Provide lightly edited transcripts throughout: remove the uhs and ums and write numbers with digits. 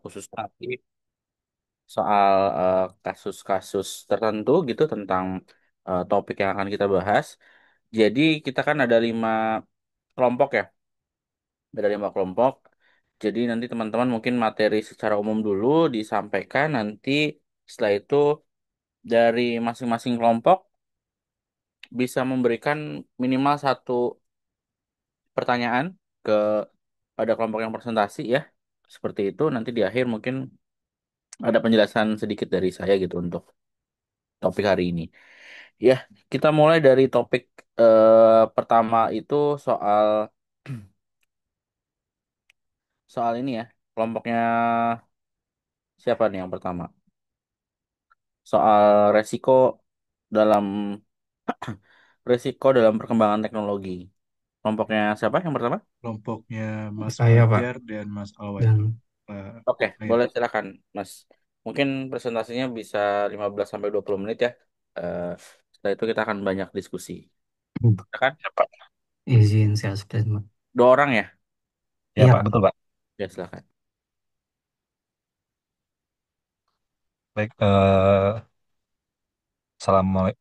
khusus tapi soal kasus-kasus tertentu gitu tentang topik yang akan kita bahas. Jadi kita kan ada 5 kelompok ya, ada 5 kelompok. Jadi nanti teman-teman mungkin materi secara umum dulu disampaikan, nanti setelah itu dari masing-masing kelompok bisa memberikan minimal satu pertanyaan ke pada kelompok yang presentasi ya. Seperti itu nanti di akhir mungkin ada penjelasan sedikit dari saya gitu untuk topik hari ini. Ya, kita mulai dari topik pertama itu soal soal ini ya. Kelompoknya siapa nih yang pertama? Soal dalam resiko dalam perkembangan teknologi. Kelompoknya siapa yang pertama? Kelompoknya Mas Saya, Pak. Fajar dan Mas Alwan. Dan Pak Oke, Ayat. boleh silakan, Mas. Mungkin presentasinya bisa 15 sampai 20 menit ya. Eh, Setelah itu kita akan banyak diskusi. Ya kan? Ya, Pak. izin saya split, Pak. 2 orang ya? Ya, Iya, Pak, Pak. betul, Pak. Ya, silakan. Baik,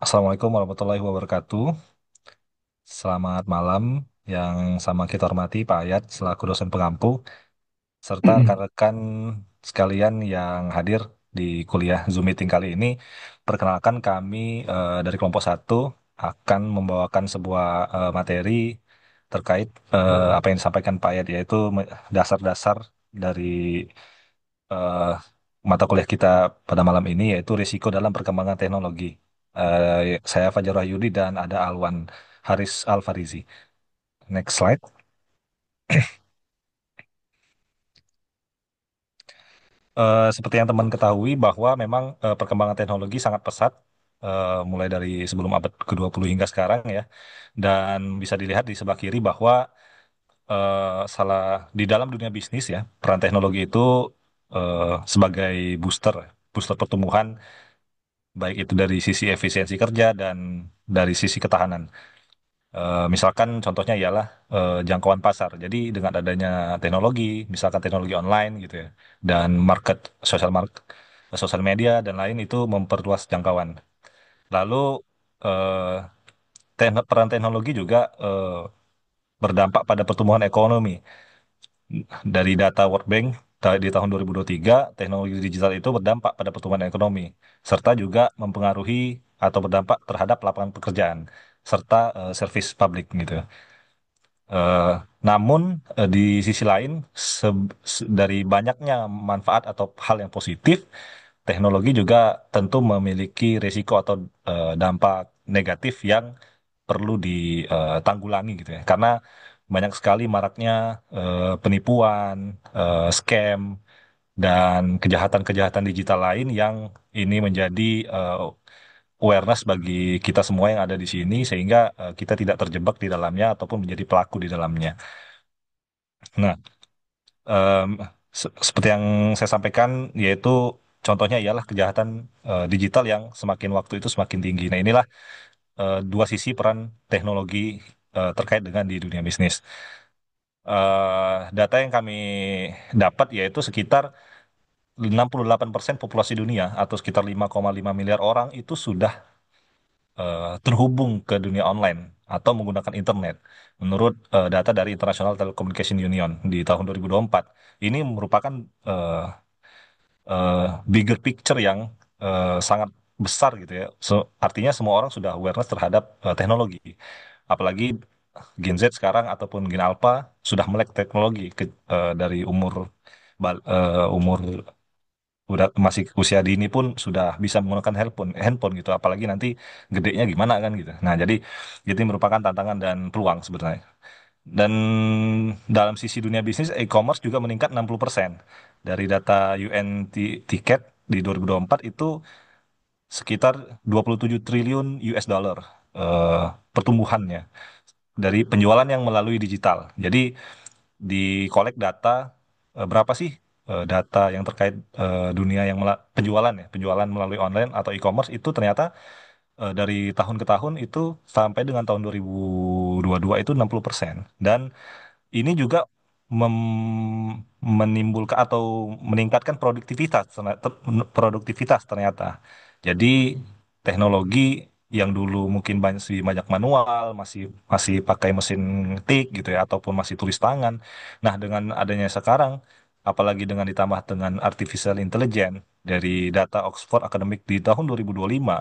Assalamualaikum warahmatullahi wabarakatuh. Selamat malam yang sama kita hormati Pak Ayat selaku dosen pengampu, serta rekan-rekan sekalian yang hadir di kuliah Zoom meeting kali ini. Perkenalkan kami dari kelompok satu akan membawakan sebuah materi terkait apa yang disampaikan Pak Ayat, yaitu dasar-dasar dari eh, mata kuliah kita pada malam ini, yaitu risiko dalam perkembangan teknologi. Saya Fajar Wahyudi dan ada Alwan Haris Alfarizi. Next slide. Seperti yang teman ketahui bahwa memang perkembangan teknologi sangat pesat, mulai dari sebelum abad ke-20 hingga sekarang ya. Dan bisa dilihat di sebelah kiri bahwa salah di dalam dunia bisnis ya, peran teknologi itu sebagai booster pertumbuhan, baik itu dari sisi efisiensi kerja dan dari sisi ketahanan. Misalkan contohnya ialah jangkauan pasar. Jadi dengan adanya teknologi, misalkan teknologi online gitu ya, dan market, sosial media dan lain itu memperluas jangkauan. Lalu eh, peran teknologi juga berdampak pada pertumbuhan ekonomi. Dari data World Bank di tahun 2023, teknologi digital itu berdampak pada pertumbuhan ekonomi, serta juga mempengaruhi atau berdampak terhadap lapangan pekerjaan, serta service publik gitu. Eh, Namun di sisi lain, dari banyaknya manfaat atau hal yang positif, teknologi juga tentu memiliki risiko atau dampak negatif yang perlu ditanggulangi gitu ya. Karena banyak sekali maraknya penipuan, scam, dan kejahatan-kejahatan digital lain yang ini menjadi eh, awareness bagi kita semua yang ada di sini, sehingga kita tidak terjebak di dalamnya ataupun menjadi pelaku di dalamnya. Nah, em, seperti yang saya sampaikan, yaitu contohnya ialah kejahatan digital yang semakin waktu itu semakin tinggi. Nah, inilah dua sisi peran teknologi terkait dengan di dunia bisnis. Data yang kami dapat yaitu sekitar 68% populasi dunia atau sekitar 5,5 miliar orang itu sudah terhubung ke dunia online atau menggunakan internet. Menurut data dari International Telecommunication Union di tahun 2024, ini merupakan eh, bigger picture yang sangat besar gitu ya. Artinya semua orang sudah awareness terhadap teknologi. Apalagi Gen Z sekarang ataupun Gen Alpha sudah melek teknologi dari umur udah masih usia dini pun sudah bisa menggunakan handphone gitu, apalagi nanti gedenya gimana kan gitu. Nah, jadi itu merupakan tantangan dan peluang sebenarnya. Dan dalam sisi dunia bisnis, e-commerce juga meningkat 60%. Dari data UN Ticket di 2024 itu sekitar 27 triliun US dollar pertumbuhannya dari penjualan yang melalui digital. Jadi di collect data berapa sih data yang terkait dunia yang penjualan melalui online atau e-commerce itu ternyata dari tahun ke tahun itu sampai dengan tahun 2022 itu 60%. Dan ini juga menimbulkan atau meningkatkan produktivitas ternyata. Jadi teknologi yang dulu mungkin masih banyak manual, masih masih pakai mesin tik gitu ya, ataupun masih tulis tangan. Nah, dengan adanya sekarang, apalagi dengan ditambah dengan artificial intelligence dari data Oxford Academic di tahun 2025,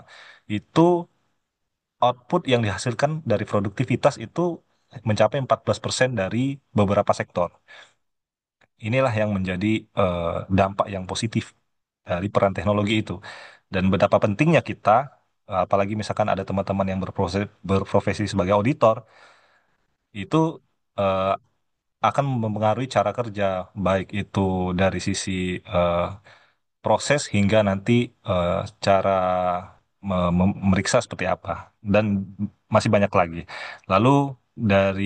itu output yang dihasilkan dari produktivitas itu mencapai 14% dari beberapa sektor. Inilah yang menjadi dampak yang positif dari peran teknologi itu. Dan betapa pentingnya kita, apalagi misalkan ada teman-teman yang berprofesi sebagai auditor, itu eh, akan mempengaruhi cara kerja, baik itu dari sisi eh, proses hingga nanti eh, cara memeriksa seperti apa. Dan masih banyak lagi. Lalu dari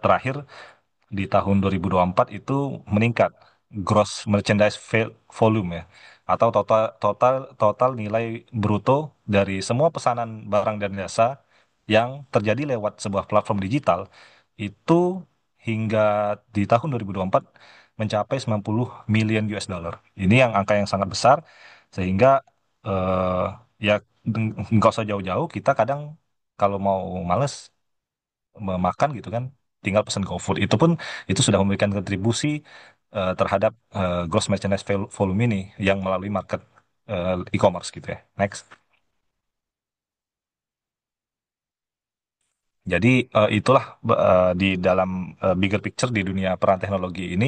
terakhir di tahun 2024 itu meningkat gross merchandise volume ya, atau total total total nilai bruto dari semua pesanan barang dan jasa yang terjadi lewat sebuah platform digital itu hingga di tahun 2024 mencapai 90 million US dollar. Ini yang angka yang sangat besar sehingga eh, ya nggak usah jauh-jauh, kita kadang kalau mau males makan gitu kan, tinggal pesan GoFood. Itu pun itu sudah memberikan kontribusi terhadap gross merchandise volume ini yang melalui market e-commerce gitu ya. Next. Jadi itulah di dalam bigger picture di dunia peran teknologi ini.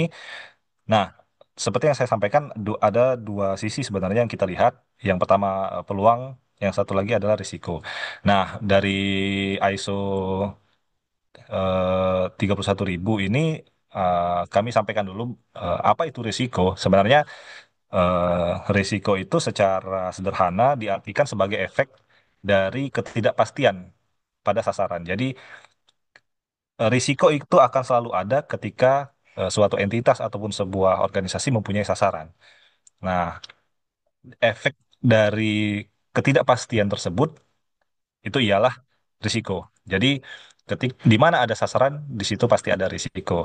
Nah, seperti yang saya sampaikan, ada dua sisi sebenarnya yang kita lihat. Yang pertama peluang, yang satu lagi adalah risiko. Nah, dari ISO 31.000 ini kami sampaikan dulu apa itu risiko. Sebenarnya risiko itu secara sederhana diartikan sebagai efek dari ketidakpastian pada sasaran. Jadi risiko itu akan selalu ada ketika suatu entitas ataupun sebuah organisasi mempunyai sasaran. Nah, efek dari ketidakpastian tersebut itu ialah risiko. Jadi di mana ada sasaran, di situ pasti ada risiko.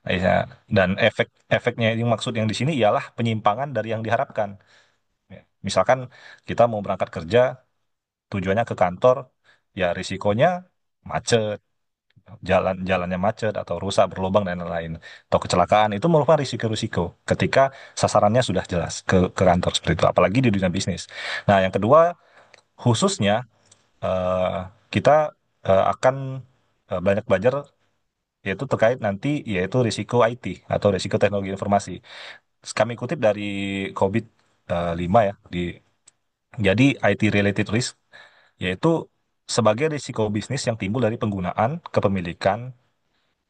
Nah, ya, dan efeknya yang maksud yang di sini ialah penyimpangan dari yang diharapkan. Ya, misalkan kita mau berangkat kerja, tujuannya ke kantor, ya risikonya macet, jalannya macet atau rusak, berlubang dan lain-lain, atau kecelakaan itu merupakan risiko-risiko ketika sasarannya sudah jelas ke kantor seperti itu. Apalagi di dunia bisnis. Nah, yang kedua khususnya eh, kita akan banyak belajar yaitu terkait nanti yaitu risiko IT atau risiko teknologi informasi. Kami kutip dari COVID 5 ya. Jadi IT related risk yaitu sebagai risiko bisnis yang timbul dari penggunaan, kepemilikan,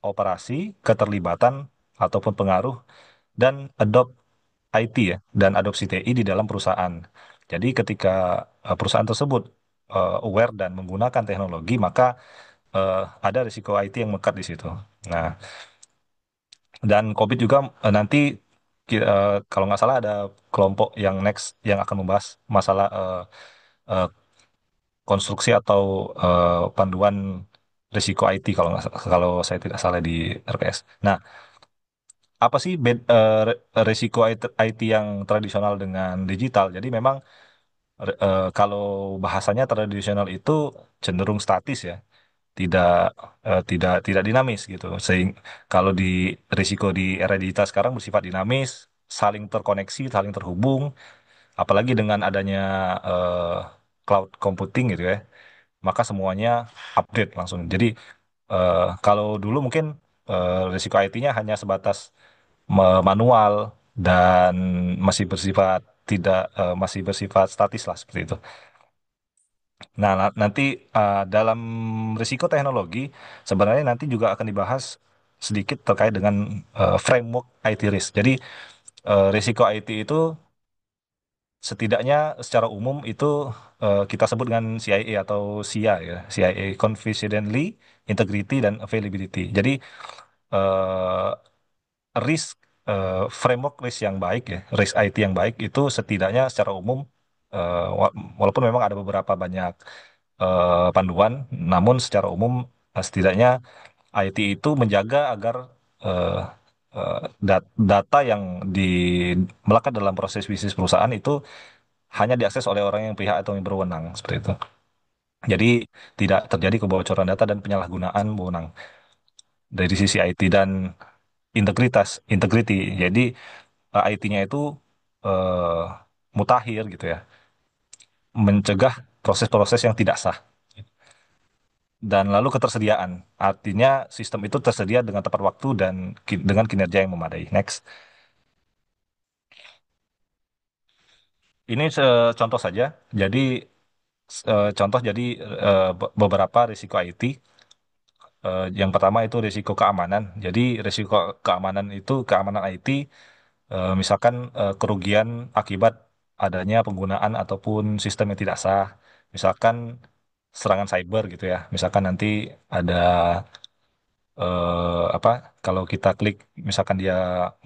operasi, keterlibatan ataupun pengaruh dan adopt IT ya dan adopsi TI di dalam perusahaan. Jadi ketika perusahaan tersebut aware dan menggunakan teknologi, maka ada risiko IT yang melekat di situ. Nah, dan COVID juga nanti kalau nggak salah ada kelompok yang next yang akan membahas masalah eh, konstruksi atau panduan risiko IT kalau saya tidak salah di RPS. Nah, apa sih risiko IT yang tradisional dengan digital? Jadi memang kalau bahasanya tradisional itu cenderung statis ya, tidak tidak dinamis gitu. Sehingga kalau di risiko di era digital sekarang bersifat dinamis, saling terkoneksi, saling terhubung, apalagi dengan adanya eh, cloud computing gitu ya, maka semuanya update langsung. Jadi kalau dulu mungkin risiko IT-nya hanya sebatas manual dan masih bersifat tidak masih bersifat statis lah seperti itu. Nah, nanti dalam risiko teknologi sebenarnya nanti juga akan dibahas sedikit terkait dengan framework IT risk. Jadi risiko IT itu setidaknya secara umum itu kita sebut dengan CIA atau SIA ya, CIA Confidentiality, Integrity dan Availability. Jadi eh, risk framework risk yang baik ya, risk IT yang baik itu setidaknya secara umum walaupun memang ada beberapa banyak panduan, namun secara umum setidaknya IT itu menjaga agar eh, data yang di melekat dalam proses bisnis perusahaan itu hanya diakses oleh orang yang pihak atau yang berwenang seperti itu. Jadi tidak terjadi kebocoran data dan penyalahgunaan wewenang dari sisi IT dan integrity. Jadi IT-nya itu eh, mutakhir gitu ya, mencegah proses-proses yang tidak sah. Dan lalu ketersediaan, artinya sistem itu tersedia dengan tepat waktu dan dengan kinerja yang memadai. Next, ini contoh saja. Jadi contoh jadi beberapa risiko IT. Yang pertama itu risiko keamanan. Jadi risiko keamanan itu keamanan IT, misalkan kerugian akibat adanya penggunaan ataupun sistem yang tidak sah. Misalkan serangan cyber gitu ya. Misalkan nanti ada apa kalau kita klik misalkan dia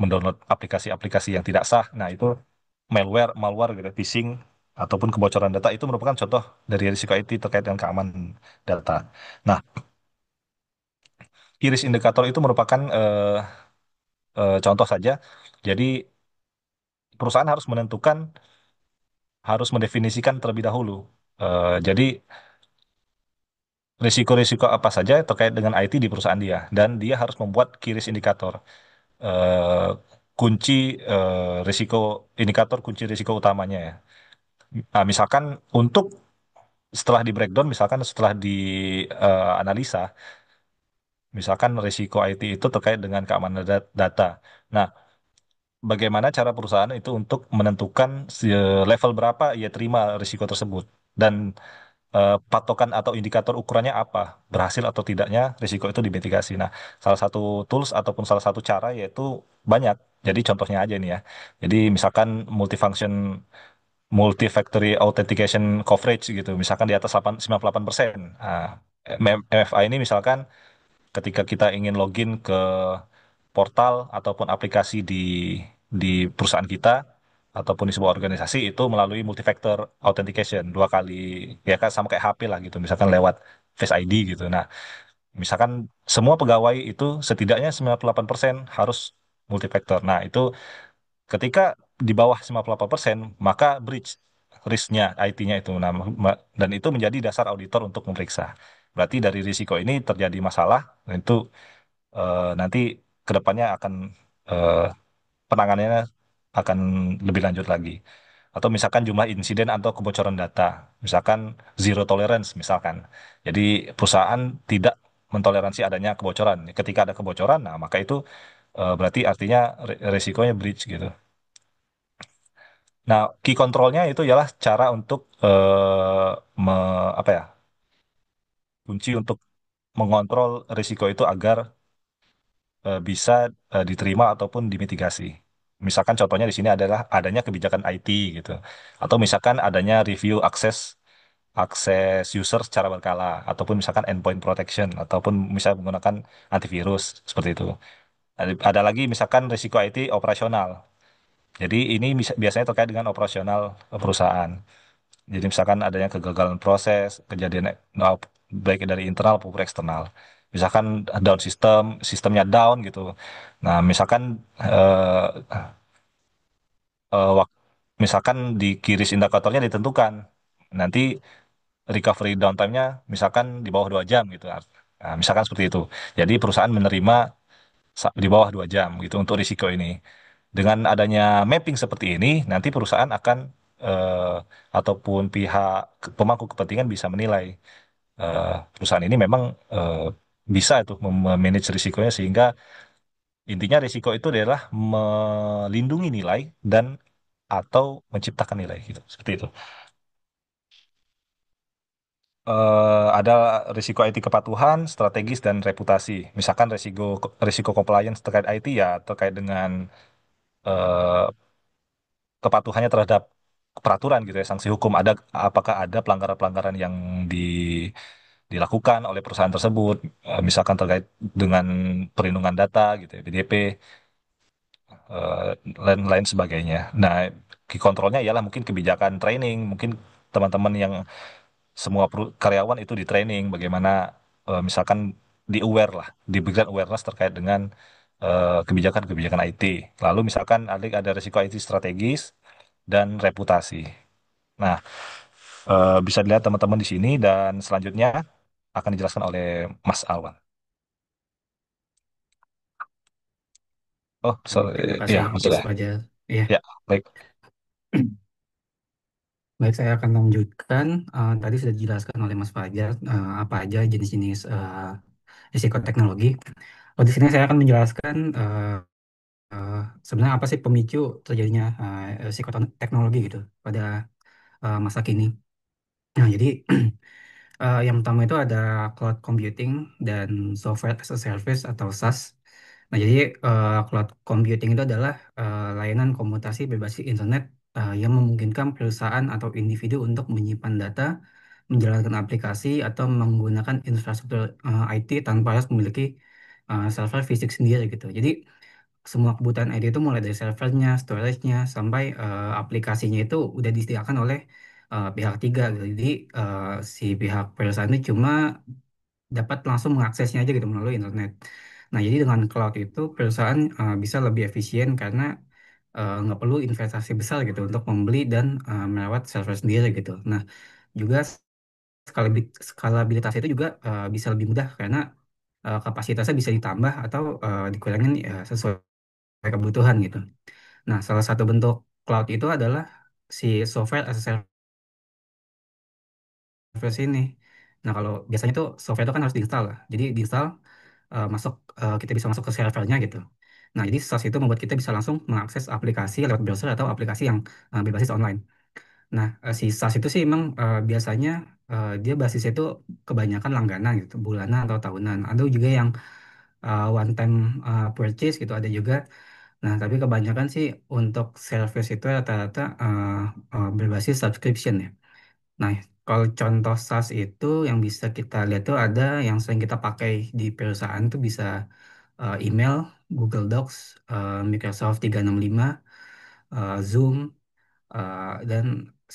mendownload aplikasi-aplikasi yang tidak sah, nah itu malware gitu, phishing ataupun kebocoran data itu merupakan contoh dari risiko IT terkait dengan keamanan data. Nah, iris indikator itu merupakan contoh saja. Jadi perusahaan harus menentukan, harus mendefinisikan terlebih dahulu. Jadi risiko-risiko apa saja terkait dengan IT di perusahaan dia, dan dia harus membuat QRIS indikator. eh, Kunci risiko indikator kunci risiko utamanya ya. Nah, misalkan untuk setelah di breakdown, misalkan setelah di analisa, misalkan risiko IT itu terkait dengan keamanan data. Nah, bagaimana cara perusahaan itu untuk menentukan level berapa ia terima risiko tersebut dan patokan atau indikator ukurannya apa, berhasil atau tidaknya risiko itu dimitigasi. Nah, salah satu tools ataupun salah satu cara yaitu banyak. Jadi contohnya aja nih ya. Jadi misalkan multi-factory authentication coverage gitu, misalkan di atas 98%. Nah, MFA ini misalkan ketika kita ingin login ke portal ataupun aplikasi di perusahaan kita ataupun di sebuah organisasi itu melalui multi-factor authentication dua kali, ya kan sama kayak HP lah gitu, misalkan lewat Face ID gitu. Nah, misalkan semua pegawai itu setidaknya 98% harus multi-factor. Nah, itu ketika di bawah 98% maka breach risknya IT-nya itu. Nah, dan itu menjadi dasar auditor untuk memeriksa. Berarti dari risiko ini terjadi masalah, dan itu nanti kedepannya akan eh, penanganannya akan lebih lanjut lagi. Atau misalkan jumlah insiden atau kebocoran data, misalkan zero tolerance misalkan. Jadi perusahaan tidak mentoleransi adanya kebocoran. Ketika ada kebocoran, nah maka itu berarti artinya resikonya breach gitu. Nah, key controlnya itu ialah cara untuk apa ya, kunci untuk mengontrol risiko itu agar bisa diterima ataupun dimitigasi. Misalkan contohnya di sini adalah adanya kebijakan IT gitu, atau misalkan adanya review akses akses user secara berkala, ataupun misalkan endpoint protection, ataupun misalnya menggunakan antivirus seperti itu. Ada lagi misalkan risiko IT operasional. Jadi ini biasanya terkait dengan operasional perusahaan. Jadi misalkan adanya kegagalan proses, kejadian baik dari internal maupun eksternal. Misalkan down sistemnya down gitu. Nah, misalkan wak- misalkan di kiri indikatornya ditentukan. Nanti recovery downtime-nya misalkan di bawah 2 jam gitu. Nah, misalkan seperti itu. Jadi perusahaan menerima di bawah 2 jam gitu untuk risiko ini. Dengan adanya mapping seperti ini, nanti perusahaan akan eh, ataupun pihak pemangku kepentingan bisa menilai perusahaan ini memang bisa itu memanage risikonya, sehingga intinya risiko itu adalah melindungi nilai dan atau menciptakan nilai gitu. Seperti itu. Ada risiko IT kepatuhan, strategis dan reputasi. Misalkan risiko compliance terkait IT ya terkait dengan eh, kepatuhannya terhadap peraturan gitu ya, sanksi hukum, ada apakah ada pelanggaran-pelanggaran yang di dilakukan oleh perusahaan tersebut, misalkan terkait dengan perlindungan data gitu ya, PDP, eh, lain-lain sebagainya. Nah, key kontrolnya ialah mungkin kebijakan training, mungkin teman-teman yang semua karyawan itu di training bagaimana misalkan di aware lah, diberikan awareness terkait dengan kebijakan-kebijakan IT. Lalu misalkan ada risiko IT strategis dan reputasi. Nah, bisa dilihat teman-teman di sini dan selanjutnya akan dijelaskan oleh Mas Alwan. Oh, Baik, sorry. terima Ya, kasih betul Mas ya. Fajar. Ya, Ya, baik. baik saya akan lanjutkan. Tadi sudah dijelaskan oleh Mas Fajar apa aja jenis-jenis risiko teknologi. Oh, di sini saya akan menjelaskan eh, sebenarnya apa sih pemicu terjadinya risiko teknologi gitu pada masa kini. Nah, jadi yang pertama itu ada cloud computing dan software as a service atau SaaS. Nah, jadi cloud computing itu adalah layanan komutasi berbasis internet yang memungkinkan perusahaan atau individu untuk menyimpan data, menjalankan aplikasi, atau menggunakan infrastruktur IT tanpa harus memiliki server fisik sendiri gitu. Jadi semua kebutuhan IT itu mulai dari servernya, storage-nya, sampai aplikasinya itu udah disediakan oleh pihak ketiga gitu. Jadi si pihak perusahaan itu cuma dapat langsung mengaksesnya aja gitu melalui internet. Nah, jadi dengan cloud itu perusahaan bisa lebih efisien karena nggak perlu investasi besar gitu untuk membeli dan merawat server sendiri gitu. Nah, juga skalabilitas itu juga bisa lebih mudah karena kapasitasnya bisa ditambah atau dikurangin ya, sesuai kebutuhan gitu. Nah, salah satu bentuk cloud itu adalah si software as a service ini. Nah, kalau biasanya tuh software itu kan harus diinstal lah. Jadi diinstal masuk kita bisa masuk ke servernya gitu. Nah, jadi SaaS itu membuat kita bisa langsung mengakses aplikasi lewat browser atau aplikasi yang berbasis online. Nah, si SaaS itu sih emang biasanya dia basisnya itu kebanyakan langganan gitu, bulanan atau tahunan. Ada juga yang one time purchase gitu, ada juga. Nah, tapi kebanyakan sih untuk service itu rata-rata berbasis subscription ya. Nah, kalau contoh SaaS itu yang bisa kita lihat tuh ada yang sering kita pakai di perusahaan tuh bisa email, Google Docs, Microsoft 365, Zoom, dan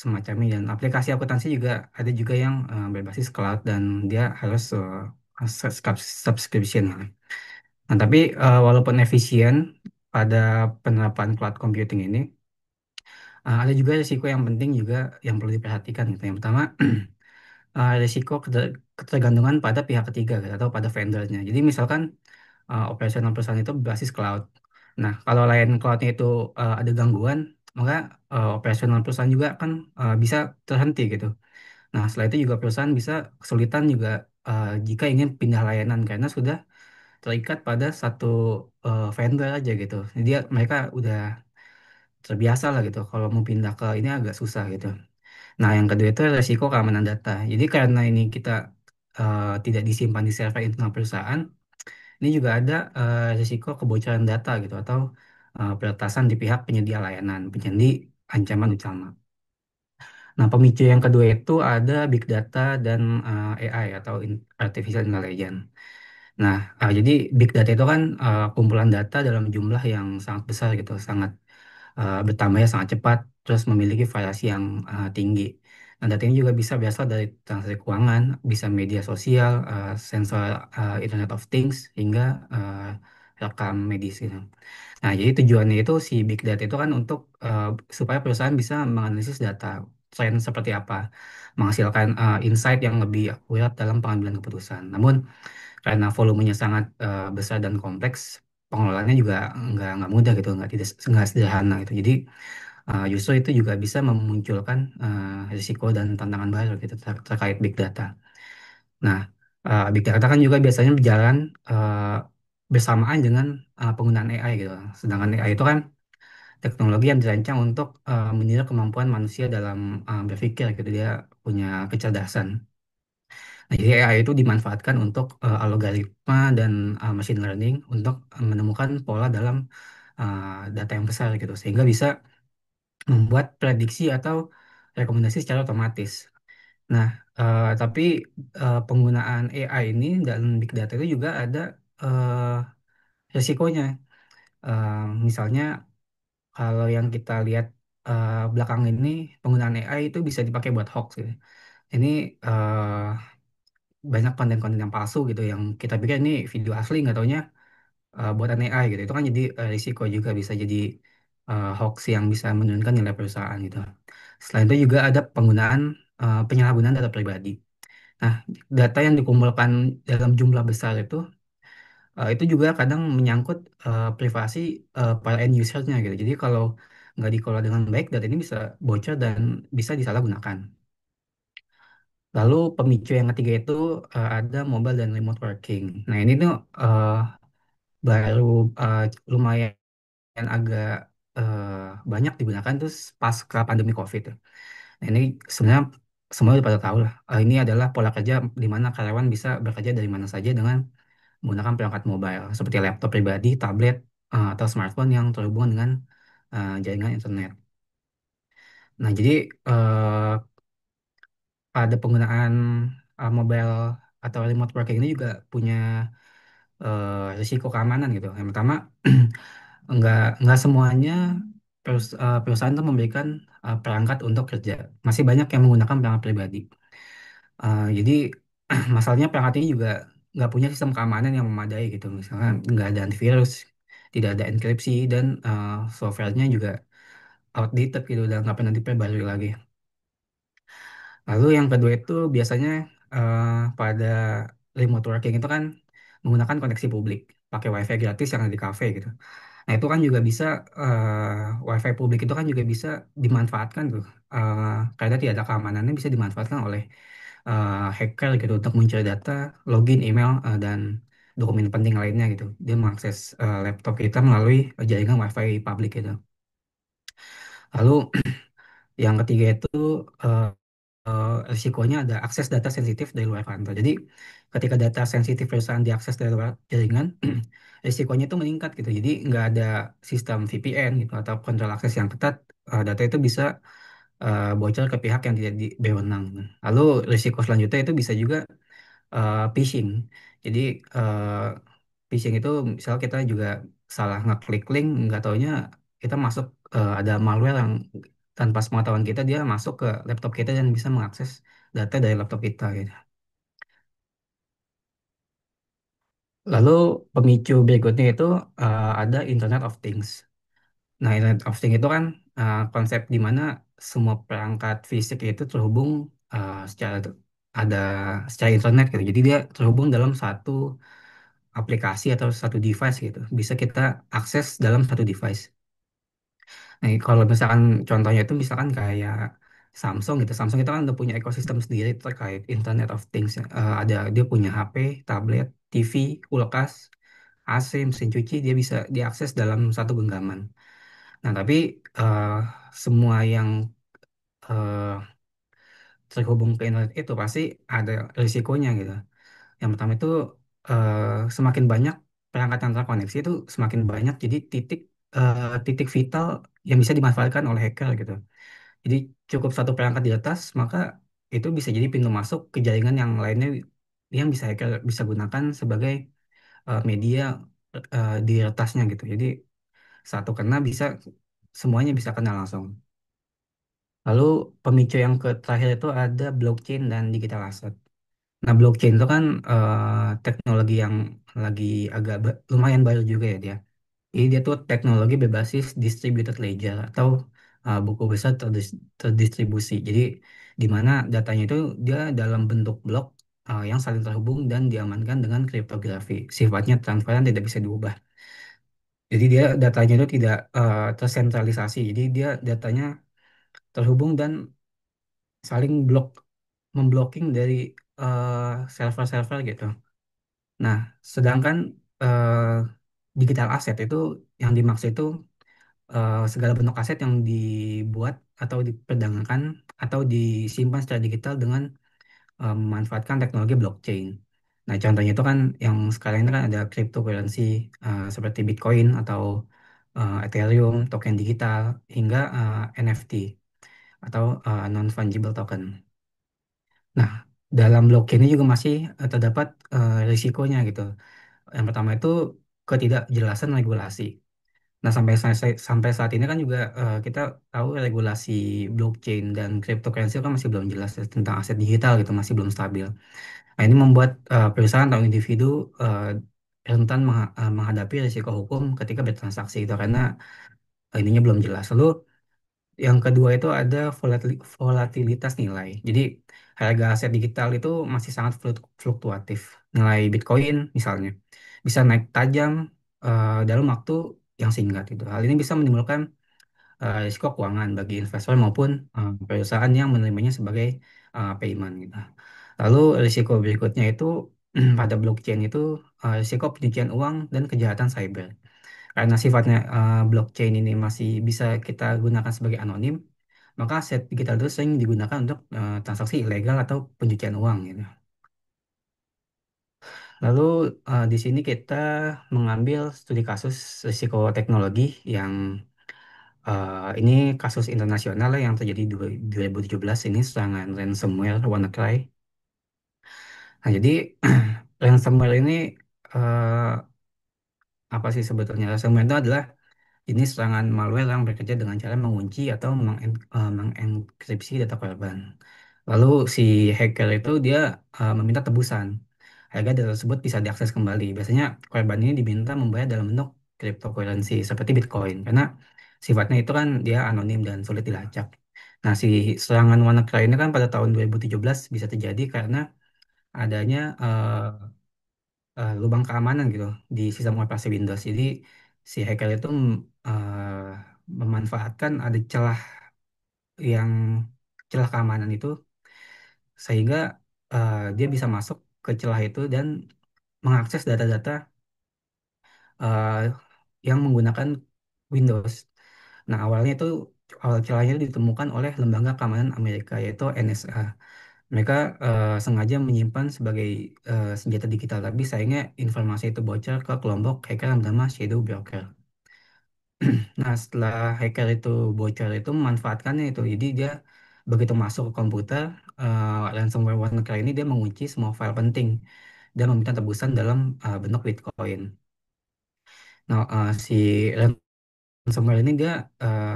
semacamnya. Dan aplikasi akuntansi juga ada juga yang berbasis cloud dan dia harus subscription. Nah, tapi walaupun efisien pada penerapan cloud computing ini, ada juga risiko yang penting juga yang perlu diperhatikan gitu. Yang pertama, risiko ketergantungan pada pihak ketiga gitu, atau pada vendornya. Jadi misalkan operasional perusahaan itu berbasis cloud. Nah, kalau layanan cloudnya itu ada gangguan, maka operasional perusahaan juga kan bisa terhenti gitu. Nah, setelah itu juga perusahaan bisa kesulitan juga jika ingin pindah layanan karena sudah terikat pada satu vendor aja gitu. Jadi mereka udah terbiasa lah gitu. Kalau mau pindah ke ini agak susah gitu. Nah, yang kedua itu resiko keamanan data. Jadi karena ini kita tidak disimpan di server internal perusahaan, ini juga ada risiko kebocoran data gitu atau peretasan di pihak penyedia layanan, menjadi ancaman utama. Nah, pemicu yang kedua itu ada big data dan AI atau artificial intelligence. Nah, jadi big data itu kan kumpulan data dalam jumlah yang sangat besar gitu, sangat bertambahnya sangat cepat, terus memiliki variasi yang tinggi. Nah, data ini juga bisa berasal dari transaksi keuangan, bisa media sosial, sensor Internet of Things, hingga rekam medis gitu. Nah, jadi tujuannya itu si big data itu kan untuk supaya perusahaan bisa menganalisis data tren seperti apa, menghasilkan insight yang lebih akurat dalam pengambilan keputusan. Namun karena volumenya sangat besar dan kompleks, pengelolaannya juga nggak mudah gitu, nggak sederhana gitu. Jadi justru itu juga bisa memunculkan risiko dan tantangan baru gitu terkait big data. Nah, big data kan juga biasanya berjalan eh, bersamaan dengan penggunaan AI gitu. Sedangkan AI itu kan teknologi yang dirancang untuk meniru kemampuan manusia dalam berpikir gitu. Dia punya kecerdasan. Nah, jadi AI itu dimanfaatkan untuk algoritma dan machine learning untuk menemukan pola dalam data yang besar gitu, sehingga bisa membuat prediksi atau rekomendasi secara otomatis. Nah, tapi penggunaan AI ini dan big data itu juga ada resikonya. Eh, Misalnya kalau yang kita lihat belakang ini penggunaan AI itu bisa dipakai buat hoax gitu. Ini banyak konten-konten yang palsu gitu yang kita pikir ini video asli nggak taunya buatan AI gitu. Itu kan jadi risiko juga bisa jadi hoax yang bisa menurunkan nilai perusahaan gitu. Selain itu juga ada penggunaan penyalahgunaan data pribadi. Nah, data yang dikumpulkan dalam jumlah besar itu juga kadang menyangkut privasi para end user-nya gitu. Jadi kalau nggak dikelola dengan baik, data ini bisa bocor dan bisa disalahgunakan. Lalu pemicu yang ketiga itu ada mobile dan remote working. Nah ini tuh baru eh, lumayan agak eh, banyak digunakan terus pasca pandemi COVID. Nah ini sebenarnya semua udah pada tahu lah. Ini adalah pola kerja di mana karyawan bisa bekerja dari mana saja dengan menggunakan perangkat mobile seperti laptop pribadi, tablet, atau smartphone yang terhubung dengan jaringan internet. Nah, jadi eh, pada penggunaan mobile atau remote working ini juga punya risiko keamanan gitu. Yang pertama, nggak semuanya perusahaan itu memberikan perangkat untuk kerja. Masih banyak yang menggunakan perangkat pribadi. Jadi masalahnya perangkat ini juga nggak punya sistem keamanan yang memadai gitu. Misalnya nggak ada antivirus, tidak ada enkripsi, dan softwarenya juga outdated gitu, udah nggak pernah diperbarui lagi. Lalu yang kedua itu biasanya eh, pada remote working itu kan menggunakan koneksi publik, pakai wifi gratis yang ada di kafe gitu. Nah itu kan juga bisa wifi publik itu kan juga bisa dimanfaatkan tuh, eh, karena tidak ada keamanannya bisa dimanfaatkan oleh hacker gitu untuk mencuri data, login, email dan dokumen penting lainnya gitu. Dia mengakses laptop kita melalui jaringan wifi publik gitu. Lalu yang ketiga itu eh, risikonya ada akses data sensitif dari luar kantor. Jadi ketika data sensitif perusahaan diakses dari luar jaringan, risikonya itu meningkat gitu. Jadi nggak ada sistem VPN gitu atau kontrol akses yang ketat, data itu bisa bocor ke pihak yang tidak berwenang. Lalu risiko selanjutnya itu bisa juga phishing. Jadi phishing itu misal kita juga salah ngeklik link, nggak taunya kita masuk ada malware yang tanpa sepengetahuan kita dia masuk ke laptop kita dan bisa mengakses data dari laptop kita gitu. Lalu pemicu berikutnya itu ada Internet of Things. Nah, Internet of Things itu kan konsep di mana semua perangkat fisik itu terhubung secara ada secara internet gitu. Jadi dia terhubung dalam satu aplikasi atau satu device gitu. Bisa kita akses dalam satu device. Nah, kalau misalkan contohnya itu misalkan kayak Samsung gitu. Samsung itu kan udah punya ekosistem sendiri terkait Internet of Things. Ada dia punya HP, tablet, TV, kulkas, AC, mesin cuci, dia bisa diakses dalam satu genggaman. Nah, tapi eh, semua yang eh, terhubung ke internet itu pasti ada risikonya gitu. Yang pertama itu eh, semakin banyak perangkat yang terkoneksi itu semakin banyak jadi titik vital yang bisa dimanfaatkan oleh hacker gitu. Jadi cukup satu perangkat di atas maka itu bisa jadi pintu masuk ke jaringan yang lainnya yang bisa hacker bisa gunakan sebagai media di retasnya gitu. Jadi satu kena bisa semuanya bisa kena langsung. Lalu pemicu yang terakhir itu ada blockchain dan digital asset. Nah, blockchain itu kan teknologi yang lagi agak lumayan baru juga ya dia. Jadi dia tuh teknologi berbasis distributed ledger atau buku besar terdistribusi. Jadi di mana datanya itu dia dalam bentuk blok yang saling terhubung dan diamankan dengan kriptografi. Sifatnya transparan tidak bisa diubah. Jadi dia datanya itu tidak tersentralisasi. Jadi dia datanya terhubung dan saling memblocking dari server-server gitu. Nah, sedangkan eh, digital asset itu yang dimaksud itu segala bentuk aset yang dibuat atau diperdagangkan atau disimpan secara digital dengan memanfaatkan teknologi blockchain. Nah, contohnya itu kan yang sekarang ini kan ada cryptocurrency seperti Bitcoin atau Ethereum, token digital, hingga NFT atau non-fungible token. Nah, dalam blockchain ini juga masih terdapat risikonya gitu. Yang pertama itu ketidakjelasan regulasi. Nah, sampai saat ini kan juga kita tahu regulasi blockchain dan cryptocurrency kan masih belum jelas ya, tentang aset digital gitu, masih belum stabil. Nah, ini membuat perusahaan atau individu eh, rentan menghadapi risiko hukum ketika bertransaksi itu karena ininya belum jelas. Lalu yang kedua itu ada volatilitas nilai. Jadi harga aset digital itu masih sangat fluktuatif. Nilai Bitcoin misalnya bisa naik tajam dalam waktu yang singkat itu. Hal ini bisa menimbulkan risiko keuangan bagi investor maupun perusahaan yang menerimanya sebagai payment gitu. Lalu risiko berikutnya itu pada blockchain itu risiko pencucian uang dan kejahatan cyber. Karena sifatnya blockchain ini masih bisa kita gunakan sebagai anonim, maka aset digital itu sering digunakan untuk transaksi ilegal atau pencucian uang gitu. Lalu di sini kita mengambil studi kasus risiko teknologi yang ini kasus internasional yang terjadi 2017 ini serangan ransomware WannaCry. Nah, jadi ransomware ini eh, apa sih sebetulnya? Ransomware itu adalah jenis serangan malware yang bekerja dengan cara mengunci atau mengenkripsi data korban. Lalu si hacker itu dia meminta tebusan. Harga data tersebut bisa diakses kembali. Biasanya korban ini diminta membayar dalam bentuk cryptocurrency seperti Bitcoin karena sifatnya itu kan dia anonim dan sulit dilacak. Nah, si serangan WannaCry ini kan pada tahun 2017 bisa terjadi karena adanya lubang keamanan gitu di sistem operasi Windows. Jadi si hacker itu memanfaatkan ada yang celah keamanan itu sehingga dia bisa masuk ke celah itu dan mengakses data-data eh, yang menggunakan Windows. Nah, awal celahnya itu ditemukan oleh lembaga keamanan Amerika yaitu NSA. Mereka sengaja menyimpan sebagai senjata digital, tapi sayangnya informasi itu bocor ke kelompok hacker yang bernama Shadow Broker. Nah, setelah hacker itu bocor itu memanfaatkannya itu, jadi dia begitu masuk ke komputer, ransomware WannaCry ini dia mengunci semua file penting dan meminta tebusan dalam bentuk Bitcoin. Nah, si ransomware ini dia eh,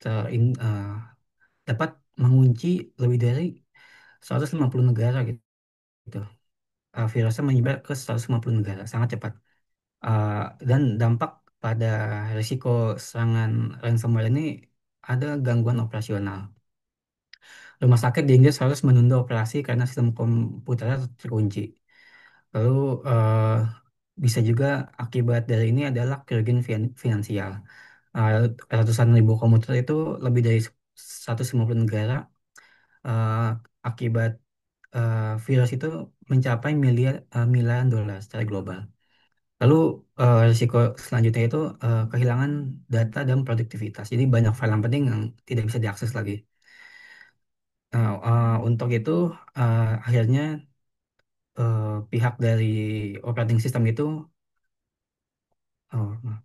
terin- eh, dapat mengunci lebih dari 150 negara gitu. Virusnya menyebar ke 150 negara, sangat cepat. Eh, dan dampak pada risiko serangan ransomware ini ada gangguan operasional. Rumah sakit di Inggris harus menunda operasi karena sistem komputernya terkunci. Lalu bisa juga akibat dari ini adalah kerugian finansial. Eh, Ratusan ribu komputer itu lebih dari 150 negara eh, akibat virus itu mencapai miliaran dolar secara global. Lalu risiko selanjutnya itu kehilangan data dan produktivitas. Jadi banyak file yang penting yang tidak bisa diakses lagi. Nah, untuk itu akhirnya pihak dari operating system itu maaf,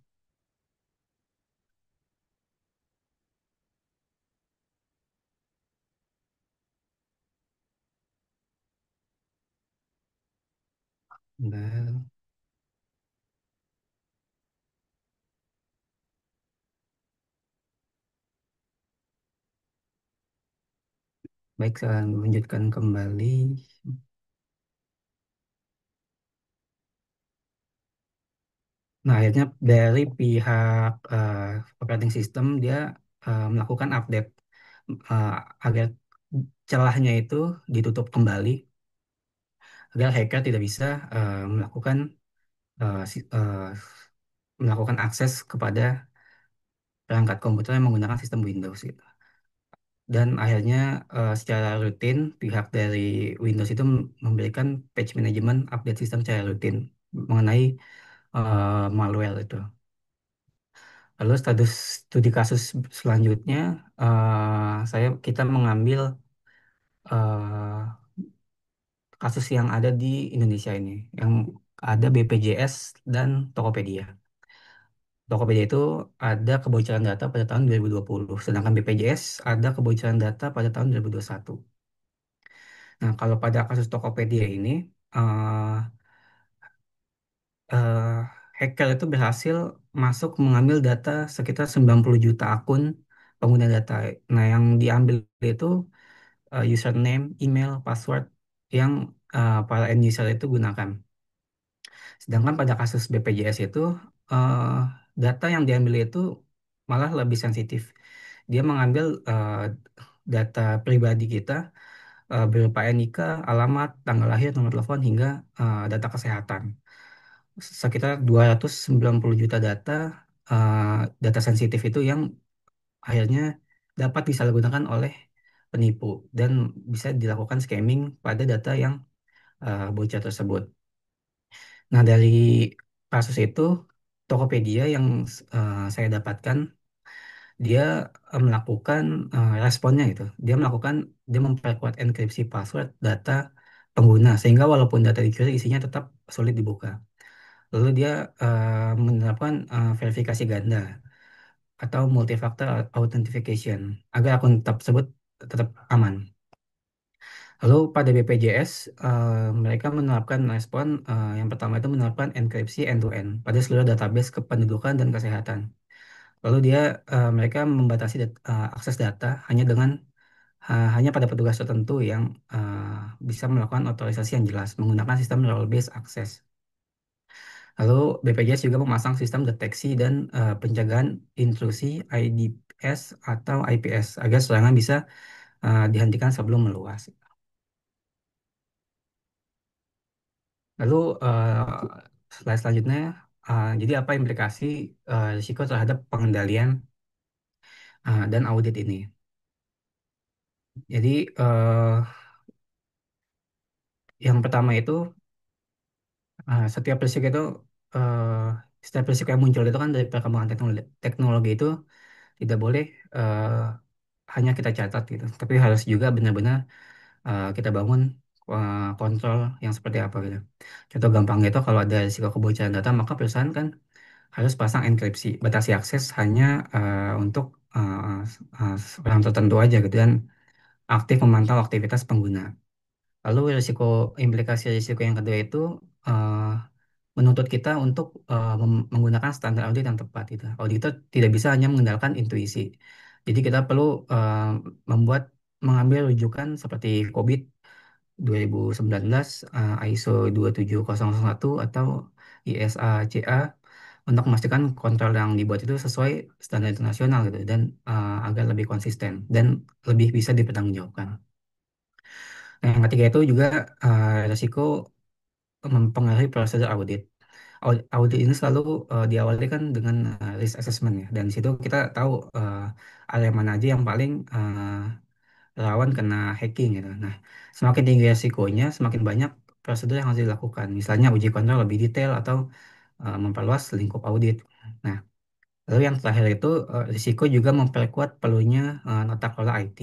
bentar. Baik, saya lanjutkan kembali. Nah, akhirnya dari pihak operating system dia melakukan update eh, agar celahnya itu ditutup kembali agar hacker tidak bisa melakukan melakukan akses kepada perangkat komputer yang menggunakan sistem Windows gitu. Dan akhirnya secara rutin pihak dari Windows itu memberikan patch management update sistem secara rutin mengenai malware itu. Lalu status studi kasus selanjutnya kita mengambil eh, kasus yang ada di Indonesia ini yang ada BPJS dan Tokopedia. Tokopedia itu ada kebocoran data pada tahun 2020, sedangkan BPJS ada kebocoran data pada tahun 2021. Nah, kalau pada kasus Tokopedia ini, eh, eh, hacker itu berhasil masuk mengambil data sekitar 90 juta akun pengguna data. Nah, yang diambil itu username, email, password yang para end user itu gunakan. Sedangkan pada kasus BPJS itu eh, data yang diambil itu malah lebih sensitif. Dia mengambil data pribadi kita berupa NIK, alamat, tanggal lahir, nomor telepon hingga data kesehatan. Sekitar 290 juta data data sensitif itu yang akhirnya dapat disalahgunakan oleh penipu dan bisa dilakukan scamming pada data yang bocor tersebut. Nah, dari kasus itu, Tokopedia yang saya dapatkan, dia melakukan responnya itu. Dia memperkuat enkripsi password data pengguna, sehingga walaupun data dicuri, isinya tetap sulit dibuka. Lalu dia menerapkan verifikasi ganda atau multi-factor authentication agar akun tersebut tetap aman. Lalu pada BPJS, mereka menerapkan respon yang pertama itu menerapkan enkripsi end-to-end pada seluruh database kependudukan dan kesehatan. Lalu mereka membatasi akses data hanya pada petugas tertentu yang bisa melakukan otorisasi yang jelas menggunakan sistem role-based access. Lalu BPJS juga memasang sistem deteksi dan pencegahan intrusi IDS atau IPS agar serangan bisa dihentikan sebelum meluas. Lalu slide selanjutnya, jadi apa implikasi risiko terhadap pengendalian dan audit ini? Jadi yang pertama itu setiap risiko itu eh, setiap risiko yang muncul itu kan dari perkembangan teknologi itu tidak boleh eh, hanya kita catat gitu, tapi harus juga benar-benar kita bangun kontrol yang seperti apa gitu. Contoh gampangnya itu kalau ada risiko kebocoran data, maka perusahaan kan harus pasang enkripsi, batasi akses hanya untuk orang tertentu aja gitu dan aktif memantau aktivitas pengguna. Lalu implikasi risiko yang kedua itu eh, menuntut kita untuk menggunakan standar audit yang tepat gitu. Auditor tidak bisa hanya mengandalkan intuisi. Jadi kita perlu membuat mengambil rujukan seperti COVID 2019, ISO 27001 atau ISA-CA untuk memastikan kontrol yang dibuat itu sesuai standar internasional gitu dan agar lebih konsisten dan lebih bisa dipertanggungjawabkan. Nah, yang ketiga itu juga resiko mempengaruhi prosedur audit. Audit ini selalu diawali kan dengan risk assessment ya, dan di situ kita tahu area mana aja yang paling rawan kena hacking gitu. Nah, semakin tinggi resikonya, semakin banyak prosedur yang harus dilakukan. Misalnya uji kontrol lebih detail atau memperluas lingkup audit. Nah, lalu yang terakhir itu risiko juga memperkuat perlunya nota kelola IT.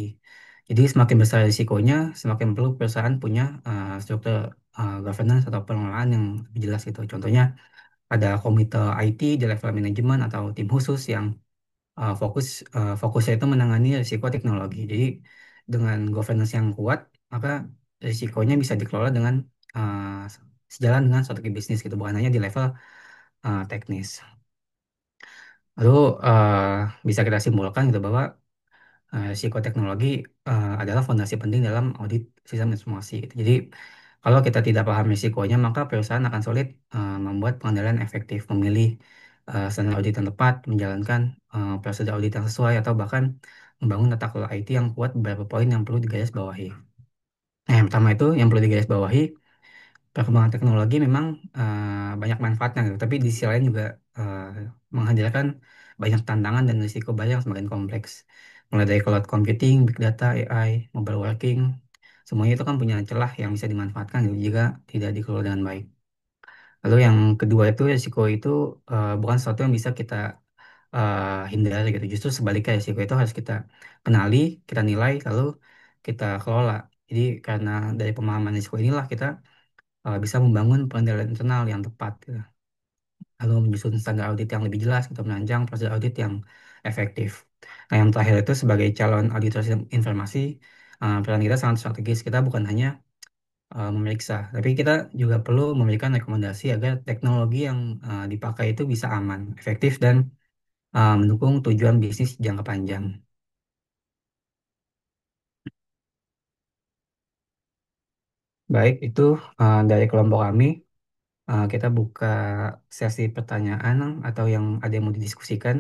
Jadi semakin besar risikonya, semakin perlu perusahaan punya struktur governance atau pengelolaan yang lebih jelas gitu. Contohnya ada komite IT di level manajemen atau tim khusus yang fokusnya itu menangani risiko teknologi. Jadi dengan governance yang kuat, maka risikonya bisa dikelola dengan uh, sejalan dengan strategi bisnis gitu, bukan hanya di level teknis. Lalu bisa kita simpulkan gitu bahwa risiko teknologi adalah fondasi penting dalam audit sistem informasi gitu. Jadi kalau kita tidak paham risikonya, maka perusahaan akan sulit membuat pengendalian efektif, memilih standar audit yang tepat, menjalankan prosedur audit yang sesuai, atau bahkan membangun tata kelola IT yang kuat beberapa poin yang perlu digarisbawahi. Nah, yang pertama itu yang perlu digarisbawahi, perkembangan teknologi memang banyak manfaatnya gitu, tapi di sisi lain juga eh, menghadirkan banyak tantangan dan risiko baru yang semakin kompleks. Mulai dari cloud computing, big data, AI, mobile working, semuanya itu kan punya celah yang bisa dimanfaatkan gitu, jika tidak dikelola dengan baik. Lalu yang kedua itu risiko itu bukan sesuatu yang bisa kita hindari gitu. Justru sebaliknya risiko itu harus kita kenali, kita nilai, lalu kita kelola. Jadi karena dari pemahaman risiko inilah kita bisa membangun pengendalian internal yang tepat gitu. Lalu menyusun standar audit yang lebih jelas atau menanjang prosedur audit yang efektif. Nah, yang terakhir itu sebagai calon auditor sistem informasi, peran kita sangat strategis. Kita bukan hanya memeriksa, tapi kita juga perlu memberikan rekomendasi agar teknologi yang dipakai itu bisa aman, efektif, dan mendukung tujuan bisnis jangka panjang. Baik, itu dari kelompok kami. Kita buka sesi pertanyaan atau yang ada yang mau didiskusikan.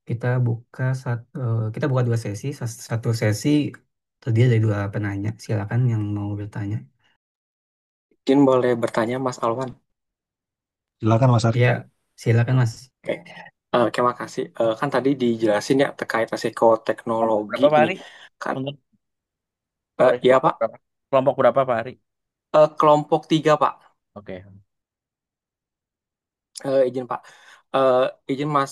Kita buka dua sesi. Satu sesi terdiri dari dua penanya. Silakan yang mau bertanya. Mungkin boleh bertanya Mas Alwan. Silakan Mas Ari. Ya, silakan Mas. Oke, oke makasih. Kan tadi dijelasin ya terkait resiko Kelompok teknologi berapa Pak nih. Ari? Kan, Untuk sorry, iya kelompok Pak. berapa? Kelompok berapa Pak Ari? Kelompok tiga Pak. Oke. Izin Pak. Eh, izin Mas